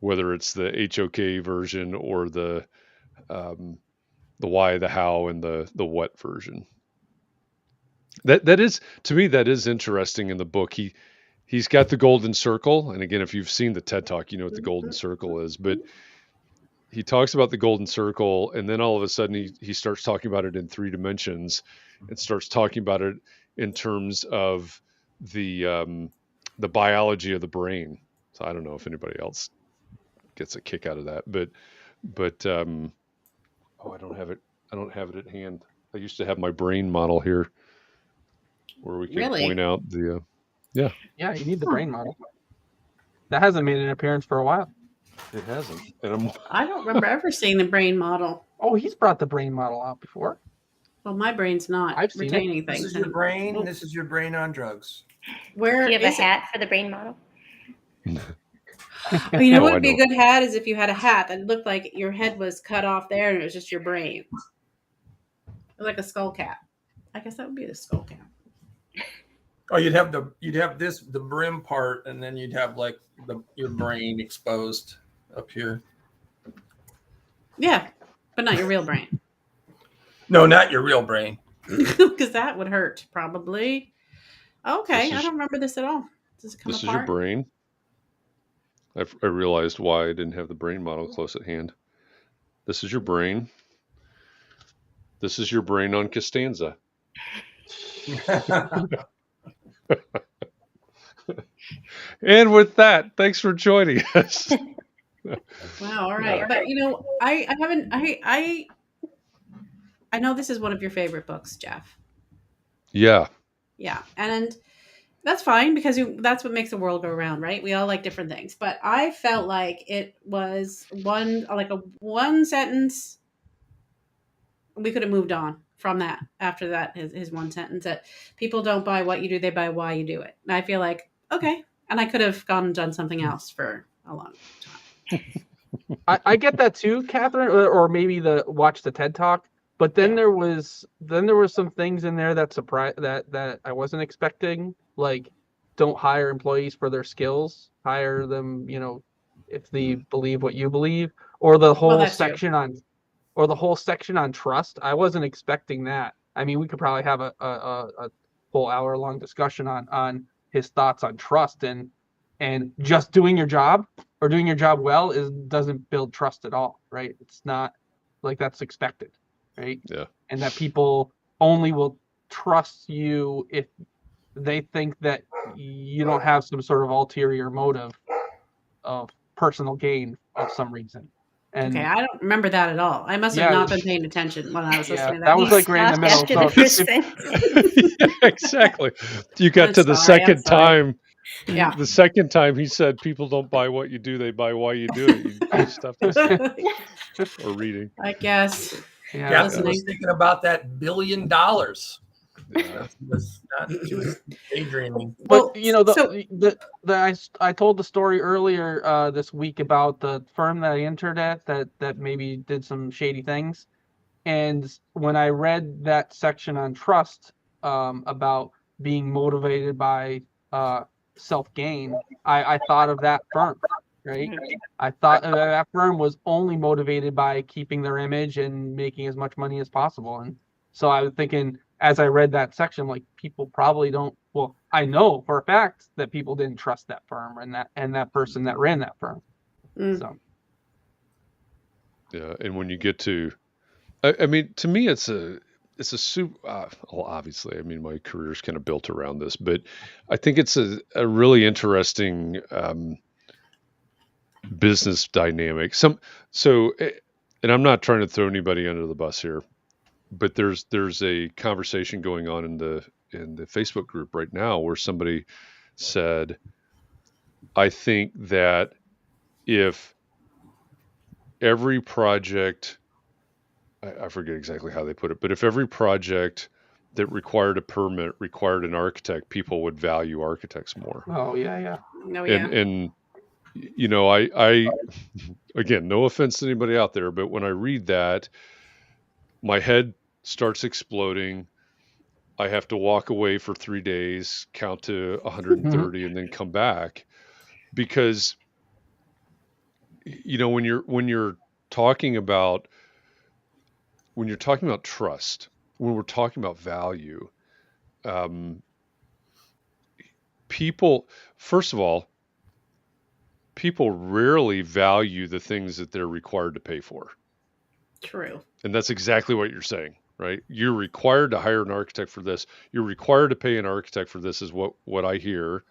whether it's the HOK version or the why, the how, and the what version. That is, to me, that is interesting in the book. He's got the golden circle, and again, if you've seen the TED Talk, you know what the golden circle is. But he talks about the golden circle, and then all of a sudden he starts talking about it in 3 dimensions, and starts talking about it in terms of the biology of the brain. So I don't know if anybody else gets a kick out of that, but I don't have it at hand. I used to have my brain model here where we can point out the Yeah, you need the brain model. That hasn't made an appearance for a while. It hasn't. And I don't remember ever seeing the brain model. Oh, he's brought the brain model out before. Well, my brain's not I've seen retaining things. This is your brain. This is your brain on drugs. Where Do you have a hat for the brain model? Well, you know what would be a good hat is if you had a hat that looked like your head was cut off there and it was just your brain. Like a skull cap. I guess that would be the skull cap. Oh, you'd have the brim part, and then you'd have like your brain exposed up here. Yeah, but not your real brain. No, not your real brain. Because that would hurt, probably. Okay, I don't remember this at all. Does it come This is apart? your brain. I realized why I didn't have the brain model close at hand. This is your brain. This is your brain on Costanza. And with that, thanks for joining us. Wow, all right. But I haven't I know this is one of your favorite books, Jeff. Yeah. Yeah. And that's fine because that's what makes the world go round, right? We all like different things. But I felt like it was one sentence. We could have moved on from that after that, his one sentence that people don't buy what you do, they buy why you do it. And I feel like, okay. And I could have gone and done something else for a long time. I get that too, Catherine, or maybe watch the TED Talk. But then there was some things in there that that I wasn't expecting, like don't hire employees for their skills, hire them, if they believe what you believe, or the whole section on trust. I wasn't expecting that. I mean, we could probably have a whole hour-long discussion on his thoughts on trust, and just doing your job or doing your job well doesn't build trust at all, right? It's not like that's expected, right? Yeah. And that people only will trust you if they think that you don't have some sort of ulterior motive of personal gain of some reason. And okay, I don't remember that at all. I must have not been paying attention when I was listening to that. That was like right in the middle. After the first sentence. Yeah, exactly. You got to the second time. Yeah. The second time he said, "People don't buy what you do; they buy why you do it." You stuffed us or reading. I guess. Yeah, I was thinking about that $1 billion. Yeah. She was daydreaming. But I told the story earlier this week about the firm that I interned at that maybe did some shady things, and when I read that section on trust about being motivated by self-gain, I thought of that firm, right? I thought that firm was only motivated by keeping their image and making as much money as possible. And so I was thinking, as I read that section, like, people probably don't, well, I know for a fact that people didn't trust that firm and that person that ran that firm. So. Yeah, and when you get to, I mean, to me, it's a super. Well, obviously, I mean, my career's kind of built around this, but I think it's a really interesting business dynamic. And I'm not trying to throw anybody under the bus here, but there's a conversation going on in the Facebook group right now where somebody said, I think that if every project, I forget exactly how they put it, but if every project that required a permit required an architect, people would value architects more. Oh yeah. No, yeah. And I again, no offense to anybody out there, but when I read that, my head starts exploding. I have to walk away for 3 days, count to 130, and then come back, because when you're talking about trust, when we're talking about value, people, first of all, people rarely value the things that they're required to pay for. True. And that's exactly what you're saying, right? You're required to hire an architect for this. You're required to pay an architect for this, is what I hear,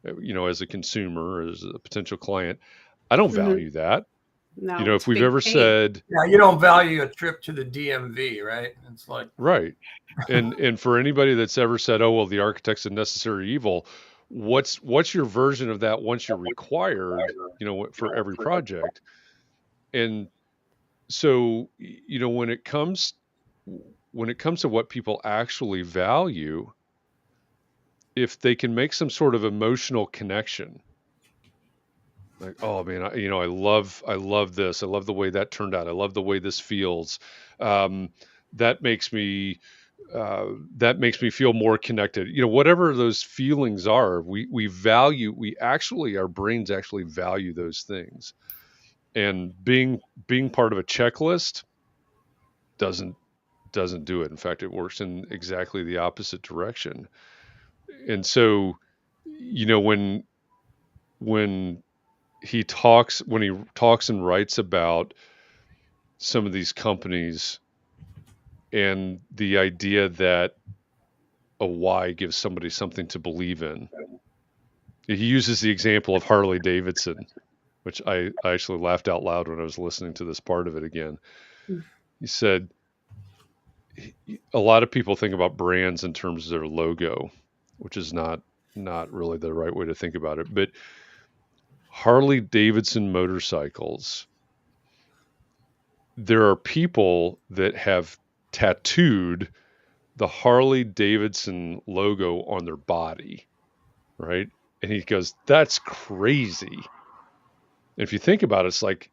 as a consumer, as a potential client. I don't value that. No. If we've ever said, yeah, you don't value a trip to the DMV, right? It's like, right. And for anybody that's ever said, oh, well, the architect's a necessary evil, what's your version of that once you're required, for every project? And so, when it comes to what people actually value, if they can make some sort of emotional connection, like, oh man, I love this. I love the way that turned out. I love the way this feels. That makes me that makes me feel more connected. Whatever those feelings are, our brains actually value those things. And being part of a checklist doesn't do it. In fact, it works in exactly the opposite direction. And so, when he talks and writes about some of these companies and the idea that a why gives somebody something to believe in. He uses the example of Harley Davidson, which I actually laughed out loud when I was listening to this part of it again. He said, a lot of people think about brands in terms of their logo, which is not really the right way to think about it. But Harley Davidson motorcycles, there are people that have tattooed the Harley Davidson logo on their body, right? And he goes, that's crazy. If you think about it, it's like,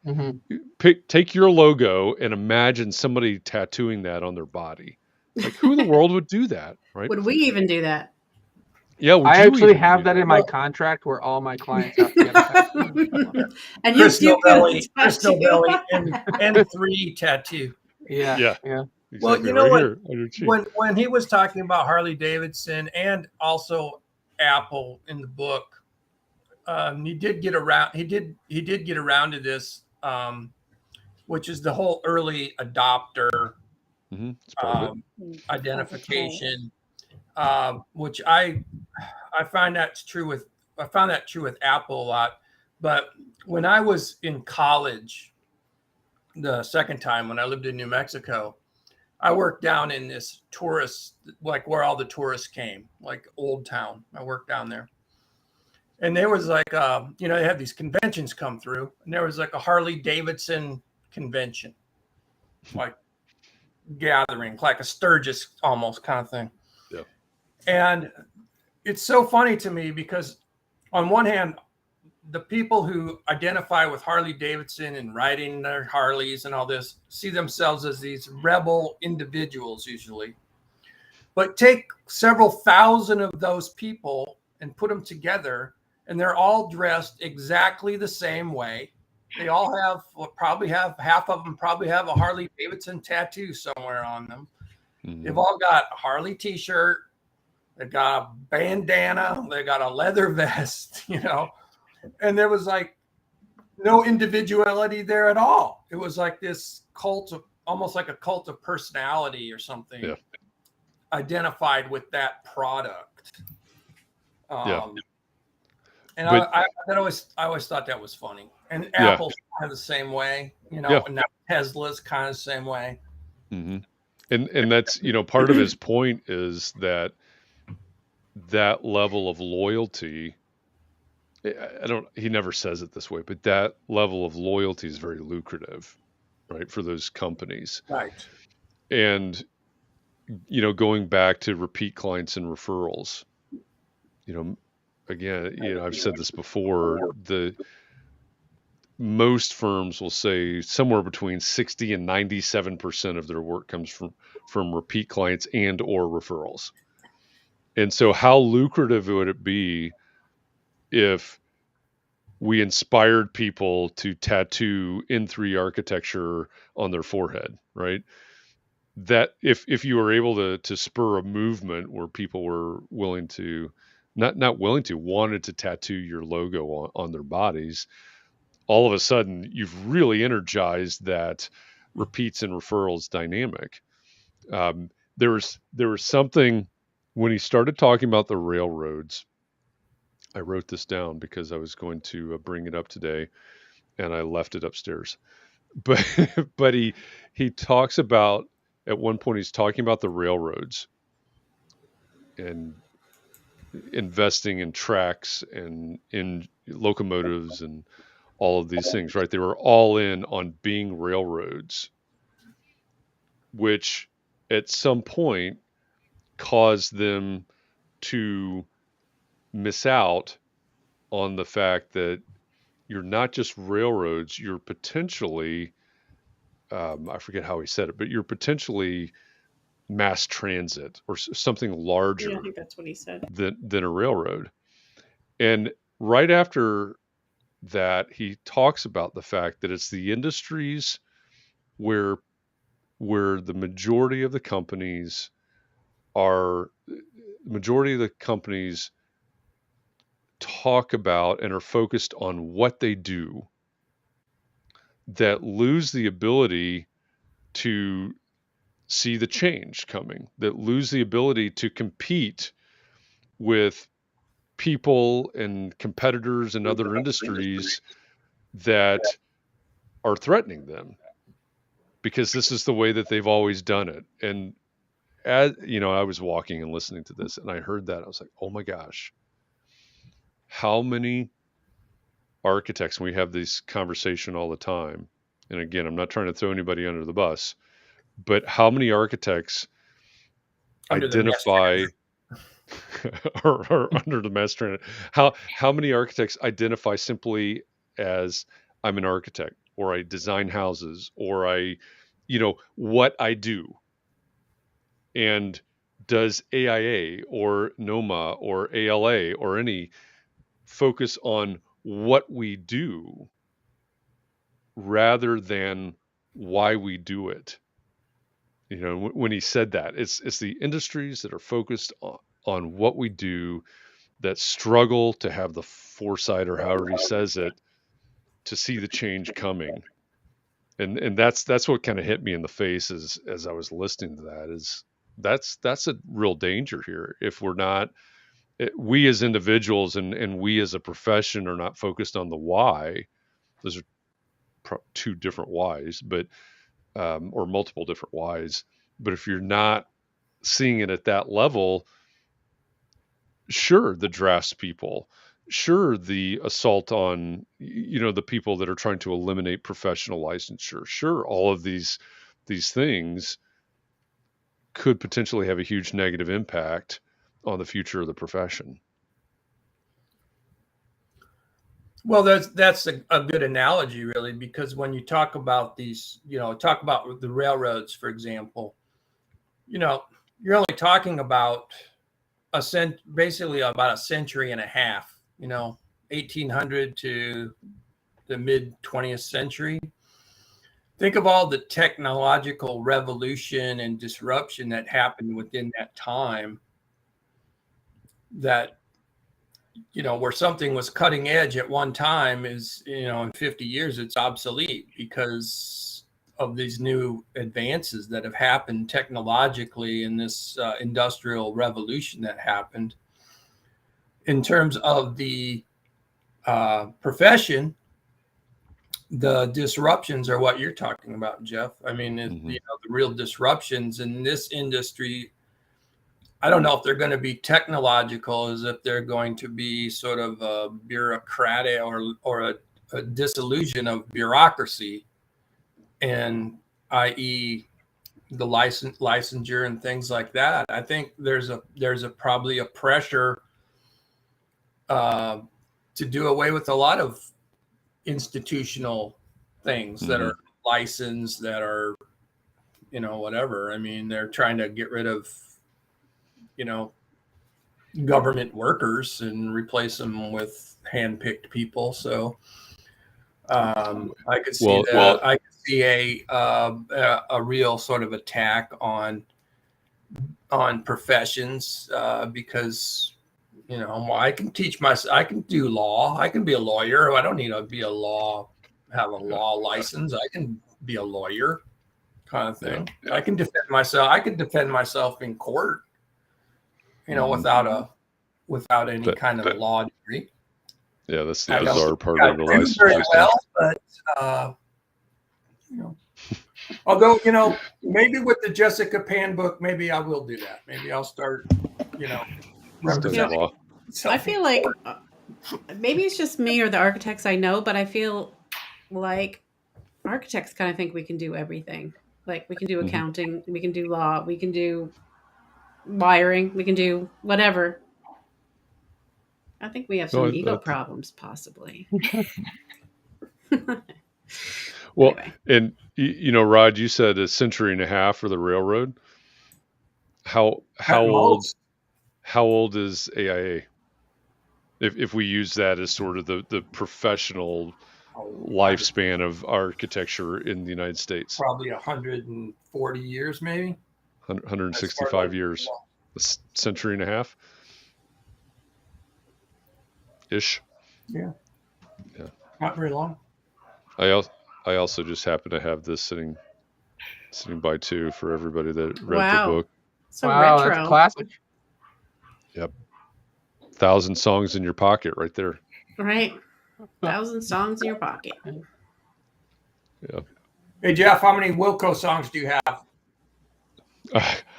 take your logo and imagine somebody tattooing that on their body. Like, who in the world would do that, right? Would we even do that? Yeah, I actually have that in my contract where all my clients have to get a tattoo. And you Chris do Novelli, and 3 tattoo. Yeah. Well, Exactly. you know right what? here, When he was talking about Harley Davidson and also Apple in the book, he did get around. He did get around to this, which is the whole early adopter identification, which I find that's true with. I found that true with Apple a lot. But when I was in college, the second time when I lived in New Mexico, I worked down in this tourist, like where all the tourists came, like Old Town. I worked down there. And there was like, they have these conventions come through, and there was like a Harley Davidson convention, like gathering, like a Sturgis almost kind of thing. Yeah. And it's so funny to me because on one hand, the people who identify with Harley Davidson and riding their Harleys and all this see themselves as these rebel individuals usually. But take several thousand of those people and put them together, and they're all dressed exactly the same way. They all have half of them probably have a Harley Davidson tattoo somewhere on them. Mm-hmm. They've all got a Harley t-shirt. They've got a bandana. They got a leather vest, and there was like no individuality there at all. It was like this almost like a cult of personality or something, identified with that product. And I always thought that was funny. And Apple's kind of the same way, and now Tesla's kind of the same way. Mm-hmm. And that's, part of his point is that level of loyalty, he never says it this way, but that level of loyalty is very lucrative, right, for those companies. Right. And, going back to repeat clients and referrals, again, I've said this before, most firms will say somewhere between 60 and 97% of their work comes from repeat clients and or referrals. And so how lucrative would it be if we inspired people to tattoo N3 architecture on their forehead, right? That if you were able to spur a movement where people were willing to, wanted to tattoo your logo on their bodies, all of a sudden you've really energized that repeats and referrals dynamic. There was something when he started talking about the railroads. I wrote this down because I was going to bring it up today, and I left it upstairs. But he talks about, at one point he's talking about the railroads and investing in tracks and in locomotives and all of these things, right? They were all in on being railroads, which at some point caused them to miss out on the fact that you're not just railroads, you're potentially, I forget how he said it, but you're potentially mass transit or something larger Yeah, I think that's what he said. than a railroad. And right after that, he talks about the fact that it's the industries where the majority of the companies talk about and are focused on what they do, that lose the ability to see the change coming, that lose the ability to compete with people and competitors in other industries that are threatening them, because this is the way that they've always done it. And as you know, I was walking and listening to this and I heard that. I was like, oh my gosh, how many architects, and we have this conversation all the time. And again, I'm not trying to throw anybody under the bus, but how many architects Under the identify or under the mass transit, how many architects identify simply as I'm an architect, or I design houses, or I, what I do. And does AIA or NOMA or ALA or any focus on what we do rather than why we do it? When he said that, it's the industries that are focused on what we do that struggle to have the foresight, or however he says it, to see the change coming. And that's what kind of hit me in the face as I was listening to that, is that's a real danger here. If we're not, we as individuals and we as a profession are not focused on the why. Those are two different whys, but or multiple different whys. But if you're not seeing it at that level, sure, the drafts people, sure, the assault on, the people that are trying to eliminate professional licensure, sure, all of these things could potentially have a huge negative impact on the future of the profession. Well, that's a good analogy, really, because when you talk about these, talk about the railroads, for example, you're only talking about basically about a century and a half, 1800 to the mid 20th century. Think of all the technological revolution and disruption that happened within that time, that, where something was cutting edge at one time is, in 50 years, it's obsolete because of these new advances that have happened technologically in this industrial revolution that happened. In terms of the profession, the disruptions are what you're talking about, Jeff. I mean, the real disruptions in this industry, I don't know if they're going to be technological, as if they're going to be sort of a bureaucratic or a disillusion of bureaucracy, and i.e. the licensure and things like that. I think there's probably a pressure to do away with a lot of institutional things that are licensed, that are, whatever. I mean, they're trying to get rid of, government workers and replace them with hand-picked people. So I could see that. I could see a real sort of attack on professions because, I can I can do law. I can be a lawyer. I don't need to be have a law license. I can be a lawyer, kind of thing. Yeah. I can defend myself. I can defend myself in court, without any kind of law degree. Yeah, that's the bizarre part of the license system. Well, but although maybe with the Jessica Pan book, maybe I will do that. Maybe I'll start, representing. I feel like maybe it's just me or the architects I know, but I feel like architects kind of think we can do everything. Like we can do accounting, we can do law, we can do wiring, we can do whatever. I think we have some ego problems, possibly. Well, anyway. And Rod, you said a century and a half for the railroad. how At old most. how old is AIA? If we use that as sort of the professional lifespan of architecture in the United States, Probably 140 years, maybe. 165 years, a century and a half ish. Yeah. Yeah. Not very long. I also just happen to have this sitting by too for everybody that read Wow. the book. So wow, retro. that's classic. Yep. 1,000 songs in your pocket right there. Right. 1,000 songs in your pocket. Yeah. Hey, Jeff, how many Wilco songs do you have?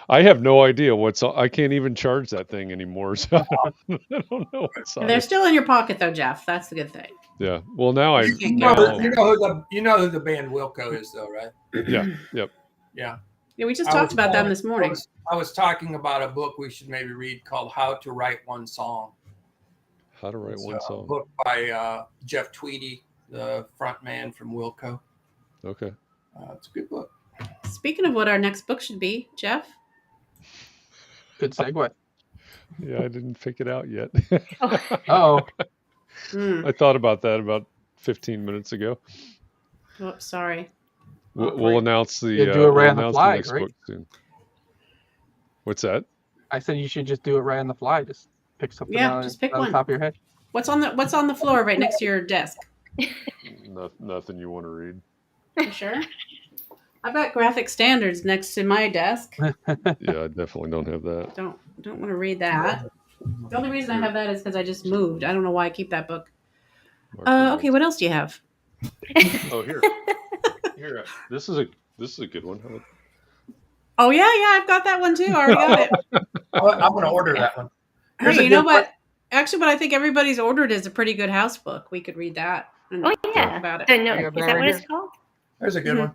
I have no idea what's. I can't even charge that thing anymore. So I don't know what's on They're it. still in your pocket though, Jeff. That's the good thing. Yeah. Well, now I You know, can't now. you know who the band Wilco is, though, right? Yeah. Yep. Yeah. Yeah, we just talked about them this morning. I was talking about a book we should maybe read called How to Write One Song. How to Write It's One a Song. book by Jeff Tweedy, the front man from Wilco. Okay. It's a good book. Speaking of what our next book should be, Jeff. Good segue. Yeah, I didn't pick it out yet. Oh, I thought about that about 15 minutes ago. Oh, sorry. We'll announce the. You do it right we'll on the announce fly, the next right? book soon. What's that? I said you should just do it right on the fly. Just pick something out just pick on one. the top of your head. What's on the floor right next to your desk? Nothing you want to read. You sure? I've got graphic standards next to my desk. Yeah, I definitely don't have that. Don't want to read that. The only reason I have that is because I just moved. I don't know why I keep that book. Okay, what else do you have? Oh, here. This is a good one. Oh yeah, I've got that one too. I already got it. I'm going to order that one. Hey, you know what? Actually, what I think everybody's ordered is a pretty good house book. We could read that and Oh talk yeah. about it. So, no, is that what it's called? There's a good one.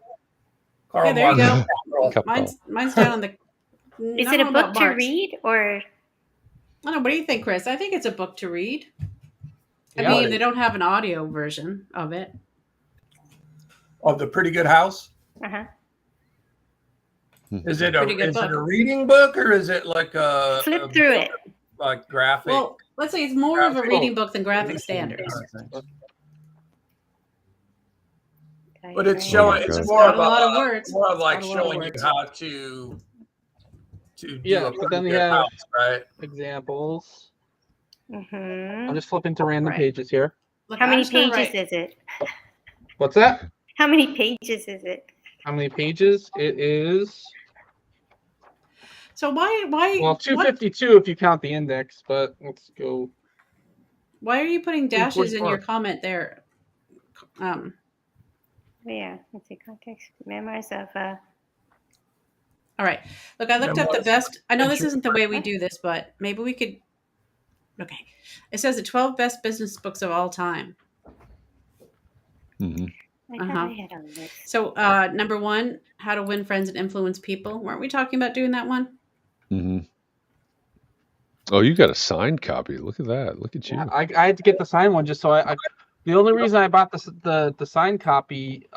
Yeah, there you go. Couple. Mine's down on the. Is it a book to read or? I don't know. What do you think, Chris? I think it's a book to read. Yeah. I mean, they don't have an audio version of it. Of the Pretty Good House? Uh-huh. Is it Pretty good is book. it a reading book or is it like a Flip through it. like graphic? Well, let's say it's more of a reading book than graphic standards. But it's Oh showing. my It's God. more got of a lot of words. More of like It's got a lot of showing you words. how to do Yeah, a but pretty then they good have house, right? examples. Mm-hmm. I'm just flipping to random Right. pages here. Look, How I'm many just gonna pages write- is it? What's that? How many pages is it? How many pages? It is So why well 252 if you count the index, but let's go. why are you putting dashes in your 244. comment there? Yeah, let's see. Context. Memorize of. All right. Look, I looked up the best. I know this isn't the way we do this, but maybe we could. Okay. It says the 12 best business books of all time. Mhm. I thought I had a list. So, number 1, How to Win Friends and Influence People. Weren't we talking about doing that one? Mhm. Oh, you got a signed copy. Look at that. Look at you. Yeah, I had to get the signed one just so I the only reason I bought the signed copy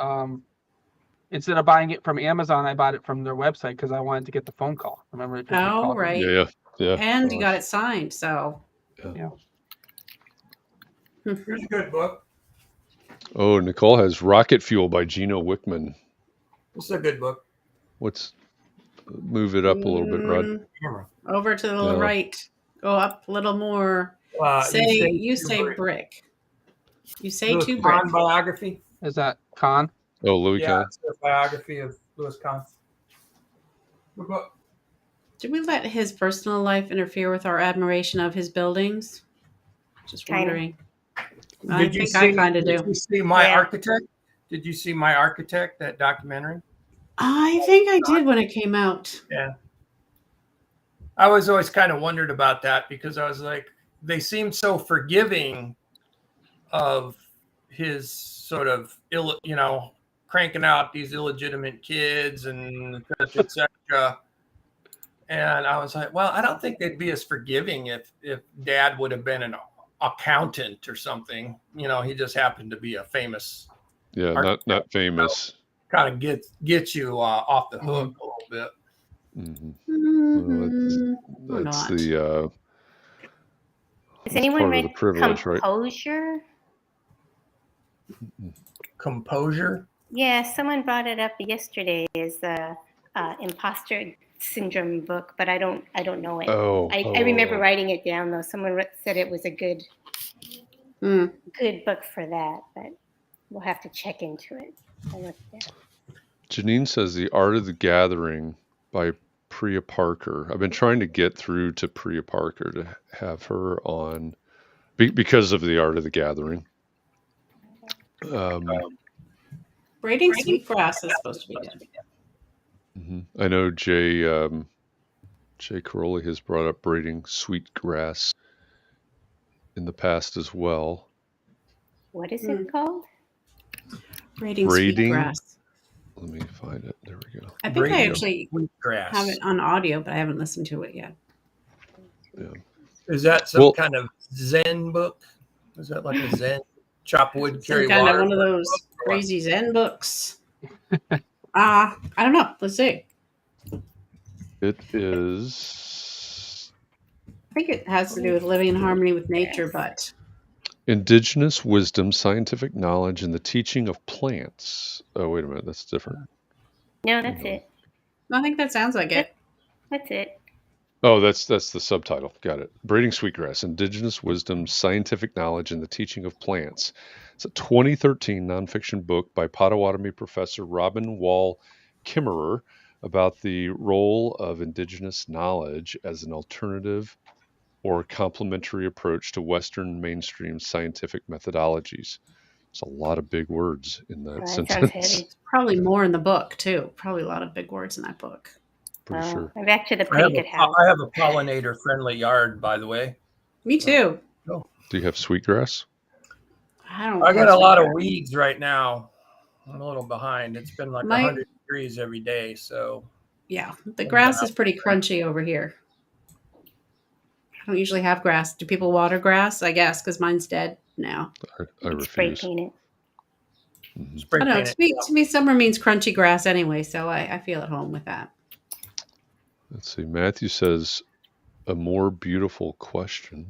instead of buying it from Amazon, I bought it from their website because I wanted to get the phone call. Remember? It took me Oh, calling. right. Yeah. And you got it signed. So, Yeah. Here's a good book. Oh, Nicole has Rocket Fuel by Gino Wickman. This is a good book. Move it up a little bit, Rod. over to the Yeah. right. Go up a little more. You say brick. You say Louis two Kahn brick. biography. Is that Khan? Oh, Louis Yeah, Kahn. it's a biography of Louis Kahn. Good book. Did we let his personal life interfere with our admiration of his buildings? Just Kinda. wondering. I think I kind of Did do. you see My Yeah. Architect? Did you see My Architect, that documentary? I think I did when it came out. Yeah. I was always kind of wondered about that because I was like, they seemed so forgiving of his sort of cranking out these illegitimate kids and et cetera. And I was like, well, I don't think they'd be as forgiving if Dad would have been an accountant or something. He just happened to be a famous. Yeah, not famous. Kind of gets you off the hook a little bit. Mhm. Or That's not. the Has that's anyone part of read the privilege, right? Composure? Composure. Yeah, someone brought it up yesterday as the imposter syndrome book, but I don't know it. Oh, I remember writing it down though. Someone said it was a good book for that, but we'll have to check into it. I'll look it up. Janine says The Art of the Gathering by Priya Parker. I've been trying to get through to Priya Parker to have her on because of The Art of the Gathering. Braiding sweetgrass is supposed to be good. I know Jay Caroli has brought up braiding sweetgrass in the past as well. What is it called? Braiding sweetgrass. Let me find it. There we go. I think I Braiding actually sweetgrass. have it on audio, but I haven't listened to it yet. Yeah. Is that some kind of Zen book? Is that like a Zen chop wood, carry Some kind water? of one of those crazy Zen books. I don't know. Let's see. It is. I think it has to do with living in harmony with nature, but Indigenous wisdom, scientific knowledge, and the teaching of plants. Oh, wait a minute. That's different. No, that's it. I think that sounds like it. That's it. Oh, that's the subtitle. Got it. Braiding Sweetgrass, Indigenous Wisdom, Scientific Knowledge, and the Teaching of Plants. It's a 2013 nonfiction book by Potawatomi professor Robin Wall Kimmerer about the role of indigenous knowledge as an alternative or complementary approach to Western mainstream scientific methodologies. There's a lot of big words in that sentence. It's probably more in the book, too. Probably a lot of big words in that book. Pretty sure. I'm back to the pretty good house. I have a pollinator-friendly yard, by the way. Me too. Oh. Do you have sweetgrass? I got a lot of weeds right now. I'm a little behind. It's been like 100 degrees every day, so. Yeah, the grass is pretty crunchy over here. I don't usually have grass. Do people water grass? I guess, because mine's dead now. I refuse. Spray paint it. Spray paint it. To me, summer means crunchy grass anyway, so I feel at home with that. Let's see. Matthew says, a more beautiful question.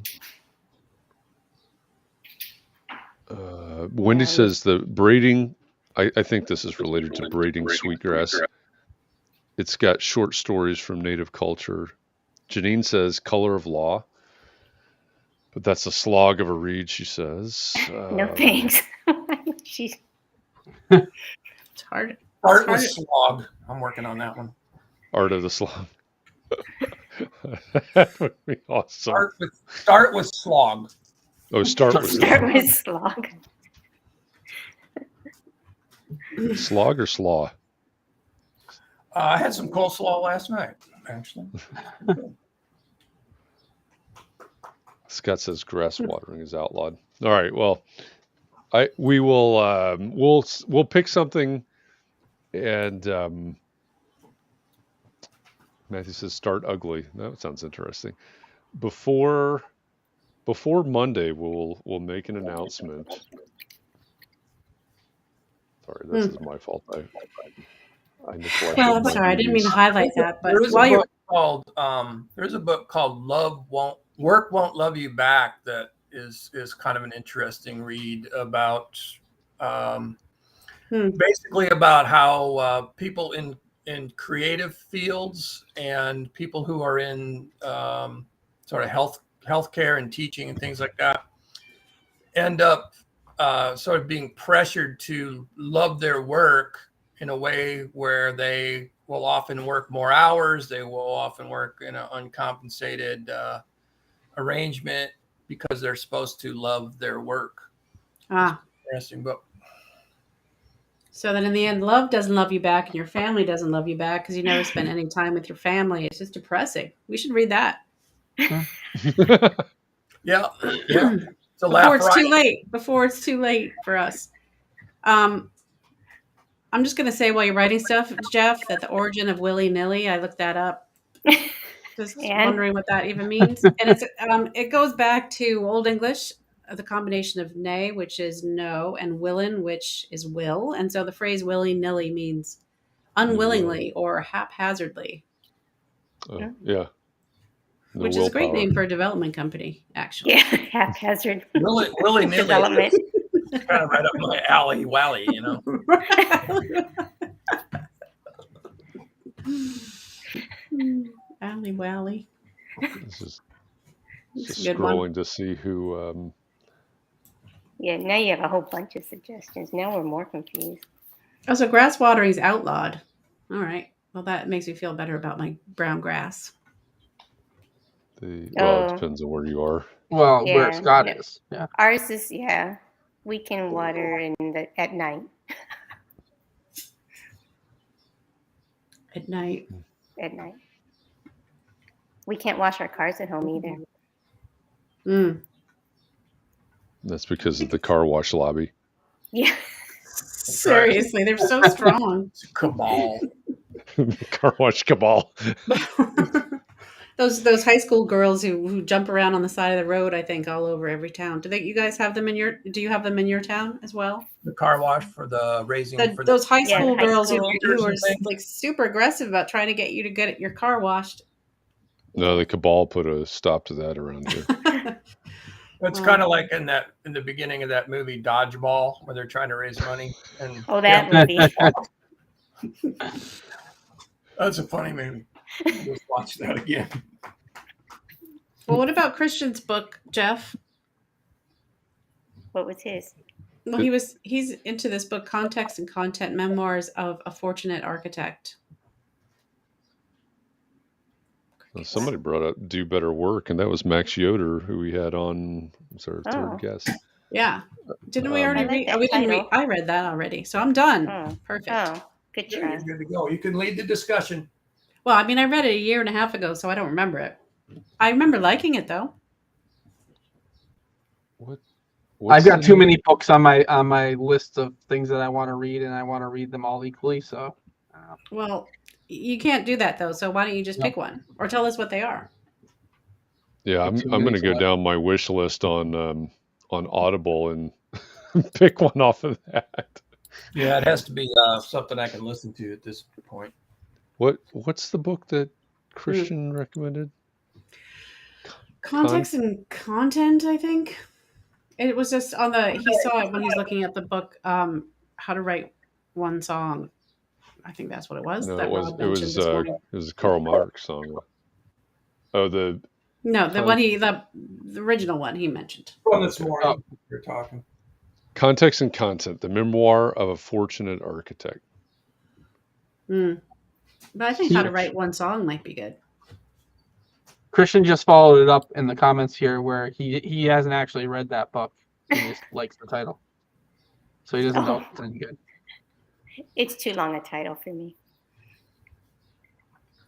Wendy says the braiding, I think this is related to braiding sweetgrass. It's got short stories from native culture. Janine says color of law, but that's a slog of a read, she says. No thanks. It's hard. Art with slog. I'm working on that one. Art of the slog. That would be awesome. Start with slog. Oh, start with slog. Slog or slaw? I had some coleslaw last night, actually. Scott says grass watering is outlawed. All right. Well, we will we'll pick something, and Matthew says start ugly. That sounds interesting. Before Monday, we'll make an announcement. Sorry, this is my fault. I neglected. Well, I'm sorry. I didn't mean to highlight that. But there's a book called Work Won't Love You Back that is kind of an interesting read about basically about how people in creative fields and people who are in sort of healthcare and teaching and things like that end up sort of being pressured to love their work in a way where they will often work more hours. They will often work in an uncompensated arrangement because they're supposed to love their work. Interesting book. So then in the end, love doesn't love you back and your family doesn't love you back because you never spend any time with your family. It's just depressing. We should read that. Yeah. Before it's too late for us. I'm just going to say while you're writing stuff, Jeff, that the origin of willy-nilly, I looked that up. Just wondering what that even means. And it's it goes back to Old English, the combination of nay, which is no, and willin, which is will. And so the phrase willy-nilly means unwillingly or haphazardly. Yeah. No Which is a great willpower. name for a development company, actually. Yeah, haphazard Willy nilly. development. Kind of right up my alley wally, you know. Alley Wally. This is It's just a good one. scrolling to see who. Yeah, now you have a whole bunch of suggestions. Now we're more confused. Oh, so grass watering is outlawed. All right. Well, that makes me feel better about my brown grass. Well, it Oh. depends on where you are. Well, where Yeah, Scott yeah. is. Yeah. Ours is, we can water at night. At night. At night. We can't wash our cars at home either. Mm. That's because of the car wash lobby. Yeah. Seriously, they're so strong. It's a cabal. Car wash cabal. Those high school girls who jump around on the side of the road, I think, all over every town. You guys have them do you have them in your town as well? The car wash for the raising for Those high Yeah, school high girls school. who are like super aggressive about trying to get you to get your car washed. No, the cabal put a stop to that around here. It's kind of like in the beginning of that movie Dodgeball, where they're trying to raise money. And Oh, that movie. that's a funny movie. Let's watch that again. Well, what about Christian's book, Jeff? What was his? Well, he's into this book, Context and Content: Memoirs of a Fortunate Architect. Well, somebody brought up Do Better Work, and that was Max Yoder, who we had on. Was our third guest. Yeah. Didn't we already I like read? that We didn't read. title. I read that already, so I'm done. Oh. Perfect. Oh, good Yeah, try. you're good to go. You can lead the discussion. Well, I mean, I read it a year and a half ago, so I don't remember it. I remember liking it though. What's I've got the too name? many books on my list of things that I want to read, and I want to read them all equally. So, Well, you can't do that though. So why don't you just pick one or tell us what they are? Yeah, I'm Too going many to go to- down my wish list on Audible and pick one off of that. Yeah, it has to be something I can listen to at this point. What's the book that Christian recommended? Context and Content, I think. It was just on he saw it when he's looking at the book, How to Write One Song. I think that's what it was. No, that it was Rob mentioned this morning. it was a Karl Marx song. Oh, the the original one he mentioned. From this morning, you're talking. Context and Content: The Memoir of a Fortunate Architect. But I think How to Write One Song might be good. Christian just followed it up in the comments here, where he hasn't actually read that book. He just likes the title, so he doesn't know if it's any good. It's too long a title for me.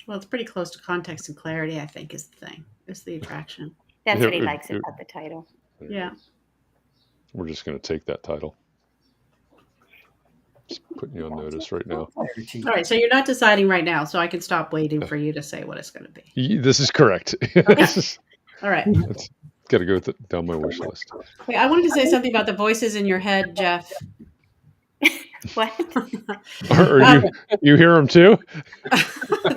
Well, it's pretty close to Context and Clarity, I think, is the thing. It's the attraction. That's what he likes about the title. Yeah. We're just going to take that title. Just putting you on notice right now. All right, so you're not deciding right now, so I can stop waiting for you to say what it's going to be. This is correct. All right. It's got to go down my wish list. Wait, I wanted to say something about the voices in your head, Jeff. What? Are you hear them too?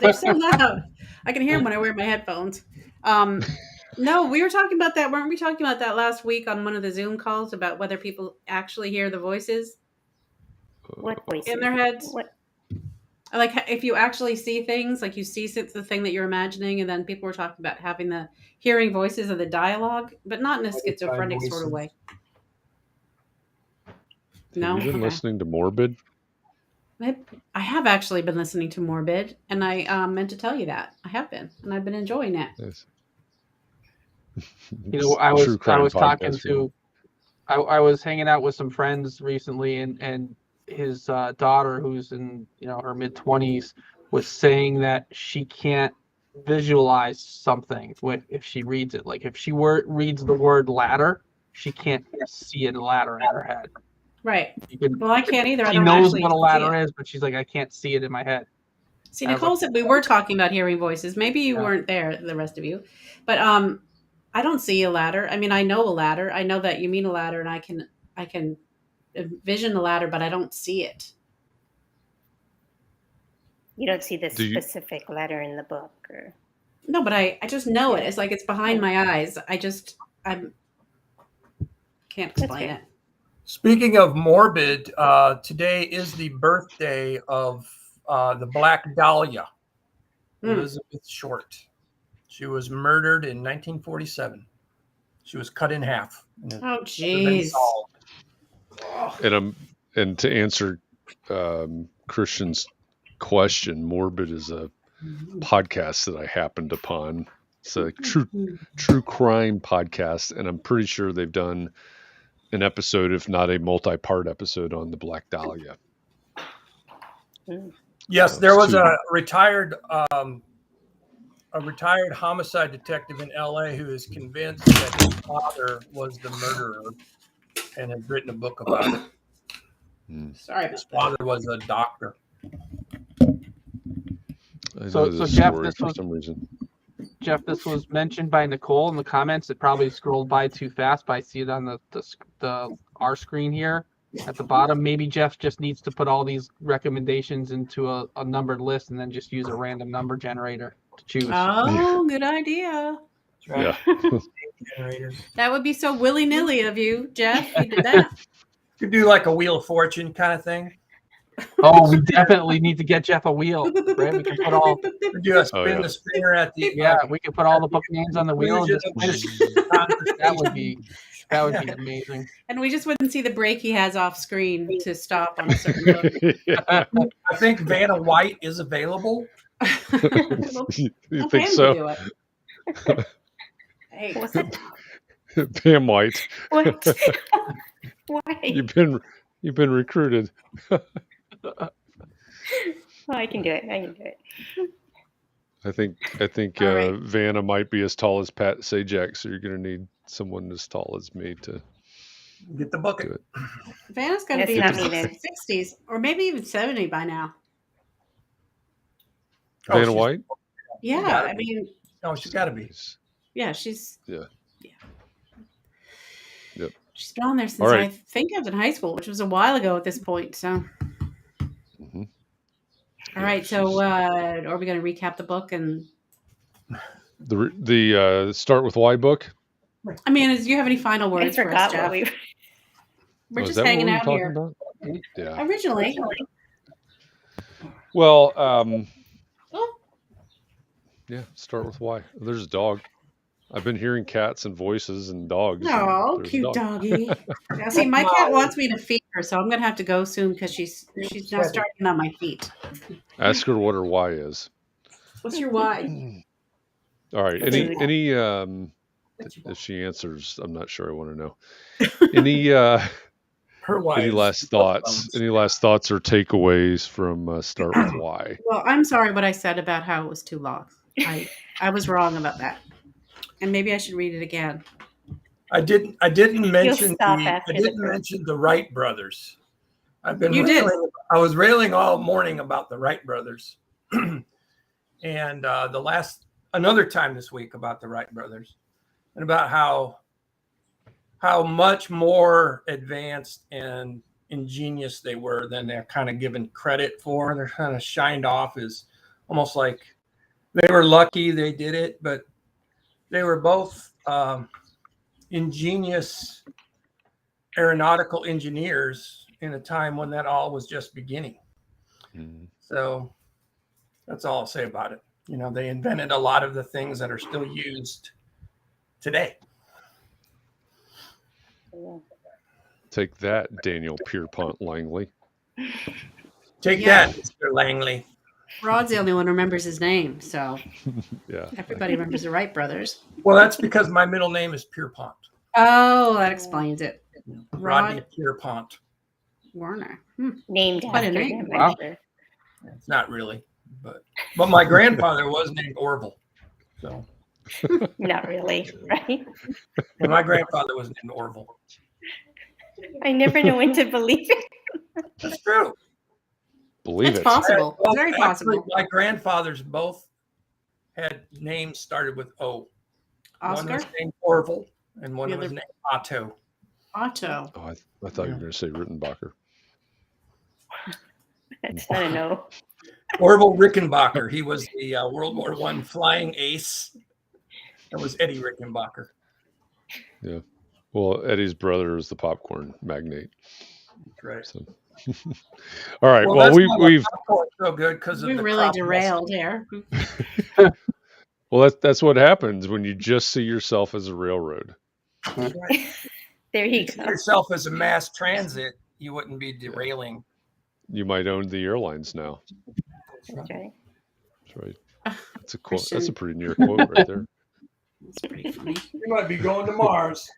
They're so loud. I can hear them when I wear my headphones. No, we were talking about that. Weren't we talking about that last week on one of the Zoom calls about whether people actually hear the voices What voices? in their heads? What? Like if you actually see things, like you see the thing that you're imagining, and then people were talking about having the hearing voices of the dialogue, but not in a schizophrenic sort of way. No, Have you been Okay. listening to Morbid? I have actually been listening to Morbid, and I meant to tell you that I have been, and I've been enjoying it. Yes. You know, I was talking to, I was hanging out with some friends recently, and his daughter, who's in her mid-20s, was saying that she can't visualize something if she reads it. Like if she reads the word ladder, she can't see a ladder in her head. Right. Well, I can't either. She knows what a ladder is, but she's like, I can't see it in my head. See, Nicole said we were talking about hearing voices. Maybe you weren't there, the rest of you, but I don't see a ladder. I mean, I know a ladder. I know that you mean a ladder, and I can envision the ladder, but I don't see it. You don't see the specific letter in the book, or No, but I just know it. It's like it's behind my eyes. I can't explain fair. it. Speaking of morbid, today is the birthday of the Black Dahlia, Elizabeth Short. She was murdered in 1947. She was cut in half. Oh, jeez. And to answer Christian's question, Morbid is a podcast that I happened upon. It's a true crime podcast, and I'm pretty sure they've done an episode, if not a multi-part episode, on the Black Dahlia. Yes, there was a retired homicide detective in LA who is convinced that his father was the murderer and has written a book about it. Sorry, his father was a doctor. So Jeff, Jeff, this was mentioned by Nicole in the comments. It probably scrolled by too fast, but I see it on our screen here at the bottom. Maybe Jeff just needs to put all these recommendations into a numbered list and then just use a random number generator to choose. Oh, good idea. Right. Yeah. That would be so willy-nilly of you, Jeff. You did that. You could do like a Wheel of Fortune kind of thing. Oh, we definitely need to get Jeff a wheel, right? We can put all. Do a spin the spinner at the. We can put all the book names on the wheel and just finish. That would be amazing. And we just wouldn't see the break he has off screen to stop on a certain book. I think Vanna White is available. You think so? Hey, Pam White. What? Why? You've been recruited. Oh, I can do it. I think right. Vanna might be as tall as Pat Sajak, so you're going to need someone as tall as me to get the bucket. Do it. Vanna's got to be in her 60s or maybe even 70 by now. Vanna White? Yeah, I mean. No, she's got to be. Yeah, she's. Yeah. Yep. She's been on there since I think I was in high school, which was a while ago at this point. So. Mm-hmm. All right. So, are we going to recap the book and the Start with Why book? I mean, do you have any final words for us, Jeff? We're just hanging out here. About? Yeah. Originally. Well, yeah. Start with why. There's a dog. I've been hearing cats and voices and dogs. Oh, cute doggy. Now, see, my cat wants me to feed her, so I'm gonna have to go soon because she's now starting on my feet. Ask her what her why is. What's your why? All right. Any if she answers, I'm not sure. I want to know. Any her why? Any last thoughts? Any last thoughts or takeaways from Start with Why? Well, I'm sorry what I said about how it was too long. I was wrong about that. And maybe I should read it again. I didn't mention the Wright brothers. I was railing all morning about the Wright brothers, and another time this week about the Wright brothers, and about how much more advanced and ingenious they were than they're kind of given credit for. They're kind of shined off as almost like they were lucky they did it, but they were both ingenious aeronautical engineers in a time when that all was just beginning. Mm-hmm. So that's all I'll say about it. You know, they invented a lot of the things that are still used today. Take that, Daniel Pierpont Langley. Take that, Mr. Langley. Rod's the only one who remembers his name, so yeah, everybody remembers the Wright brothers. Well, that's because my middle name is Pierpont. Oh, that explains it. Rodney Pierpont Warner. Named after him. Wow. It's not really, but my grandfather was named Orville. So not really, right? And my grandfather was named Orville. I never know when to believe it. That's true. Believe it's it. Possible. It's very possible. My grandfathers both had names started with O. Oscar? One was named Orville, and one was named Otto. Otto. Oh, I thought you were going to say Rittenbacher. That's not a no. Orville Rickenbacker. He was the World War I flying ace. That was Eddie Rickenbacker. Yeah. Well, Eddie's brother is the popcorn magnate. That's right. So. All right. Well, that's we've so good because We really derailed here. well, that's what happens when you just see yourself as a railroad. That's right. There you If you go. see yourself as a mass transit, you wouldn't be derailing. You might own the airlines now. That's right. That's right. That's a quote. Christian. That's a pretty near quote right there. That's pretty funny. You might be going to Mars.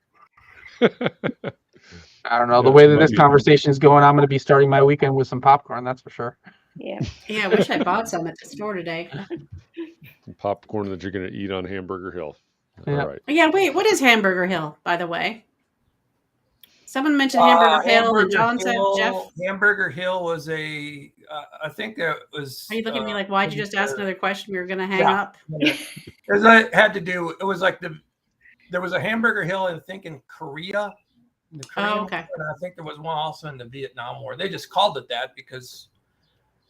I don't know. The Yeah, way that might this be. conversation is going, I'm going to be starting my weekend with some popcorn. That's for sure. Yeah. Yeah, I wish I bought some at the store today. Popcorn that you're going to eat on Hamburger Hill. Yeah. All right. Yeah, wait, what is Hamburger Hill, by the way? Someone mentioned Hamburger Hill, and John said, Jeff, Hamburger Hill was I think that was. are you looking at me like, why'd you just ask another question? We were going to hang Yeah. up. Because it had to do. It was like there was a Hamburger Hill, I think, in Korea. In the Korean okay. War, and I think there was one also in the Vietnam War. They just called it that because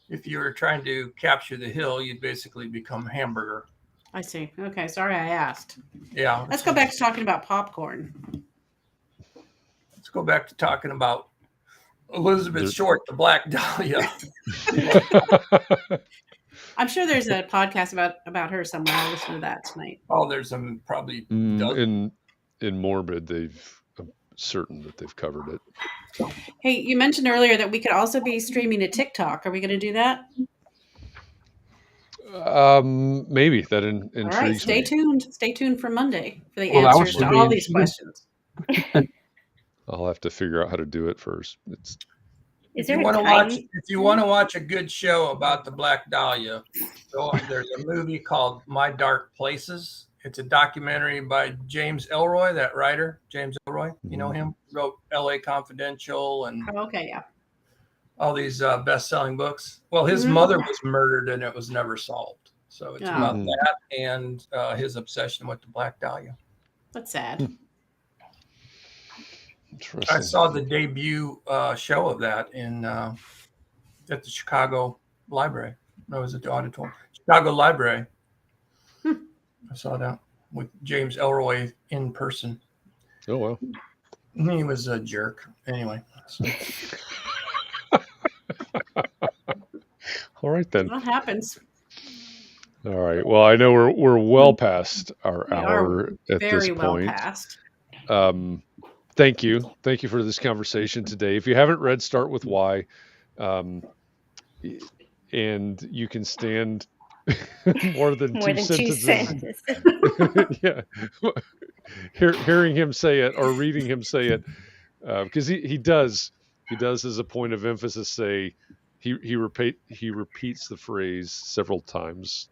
if you were trying to capture the hill, you'd basically become hamburger. I see. Okay, sorry I asked. Yeah. Let's go back to talking about popcorn. Let's go back to talking about Elizabeth Short, the Black Dahlia. I'm sure there's a podcast about her somewhere. I'll listen to that tonight. Oh, there's some probably in Morbid, I'm certain that they've covered it. Hey, you mentioned earlier that we could also be streaming to TikTok. Are we going to do that? Maybe that intrigues All right, stay me. tuned. Stay tuned for Monday for the Well, that answers would to be all these interesting. questions. I'll have to figure out how to do it first. Is If there you a want to time? if you want to watch a good show about the Black Dahlia, there's a movie called My Dark Places. It's a documentary by James Ellroy, that writer, James Ellroy. You know him? Wrote L.A. Confidential and Oh, okay, yeah. all these best-selling books. Well, his mother was murdered and it was never solved. So it's about that and his obsession with the Black Dahlia. That's sad. I saw the debut show of that at the Chicago Library. No, it was at the auditorium. Chicago Library. I saw that with James Ellroy in person. Oh, well. He was a jerk. Anyway. So. All right, then. What happens? All right. Well, I know we're well past our We hour are at this very well point. past. Thank you for this conversation today. If you haven't read Start With Why, and you can stand more than two sentences. Yeah, hearing him say it or reading him say it, because he does as a point of emphasis say he repeats the phrase several times,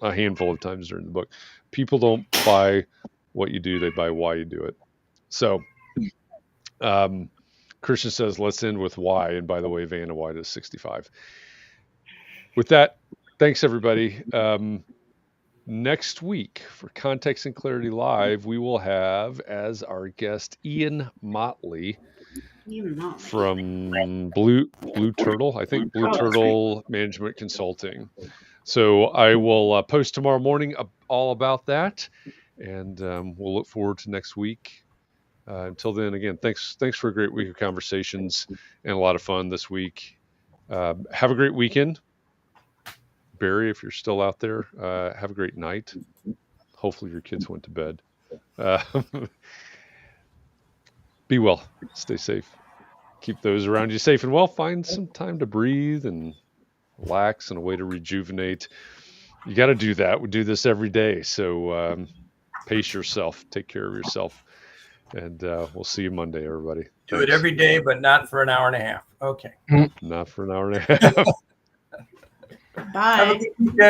a handful of times during the book. People don't buy what you do; they buy why you do it. So. Christian says, let's end with why. And by the way, Vanna White is 65. With that, thanks everybody. Next week for Context and Clarity Live, we will have as our guest Ian Motley from Blue Turtle, I think Blue Turtle Management Consulting. So I will post tomorrow morning all about that. And we'll look forward to next week. Until then, again, thanks for a great week of conversations and a lot of fun this week. Have a great weekend. Barry, if you're still out there, have a great night. Hopefully your kids went to bed. Be well. Stay safe. Keep those around you safe and well. Find some time to breathe and relax and a way to rejuvenate. You got to do that. We do this every day. So pace yourself. Take care of yourself. And we'll see you Monday, everybody. Do it every day, but not for an hour and a half. Okay. Not for an hour and a half. Bye.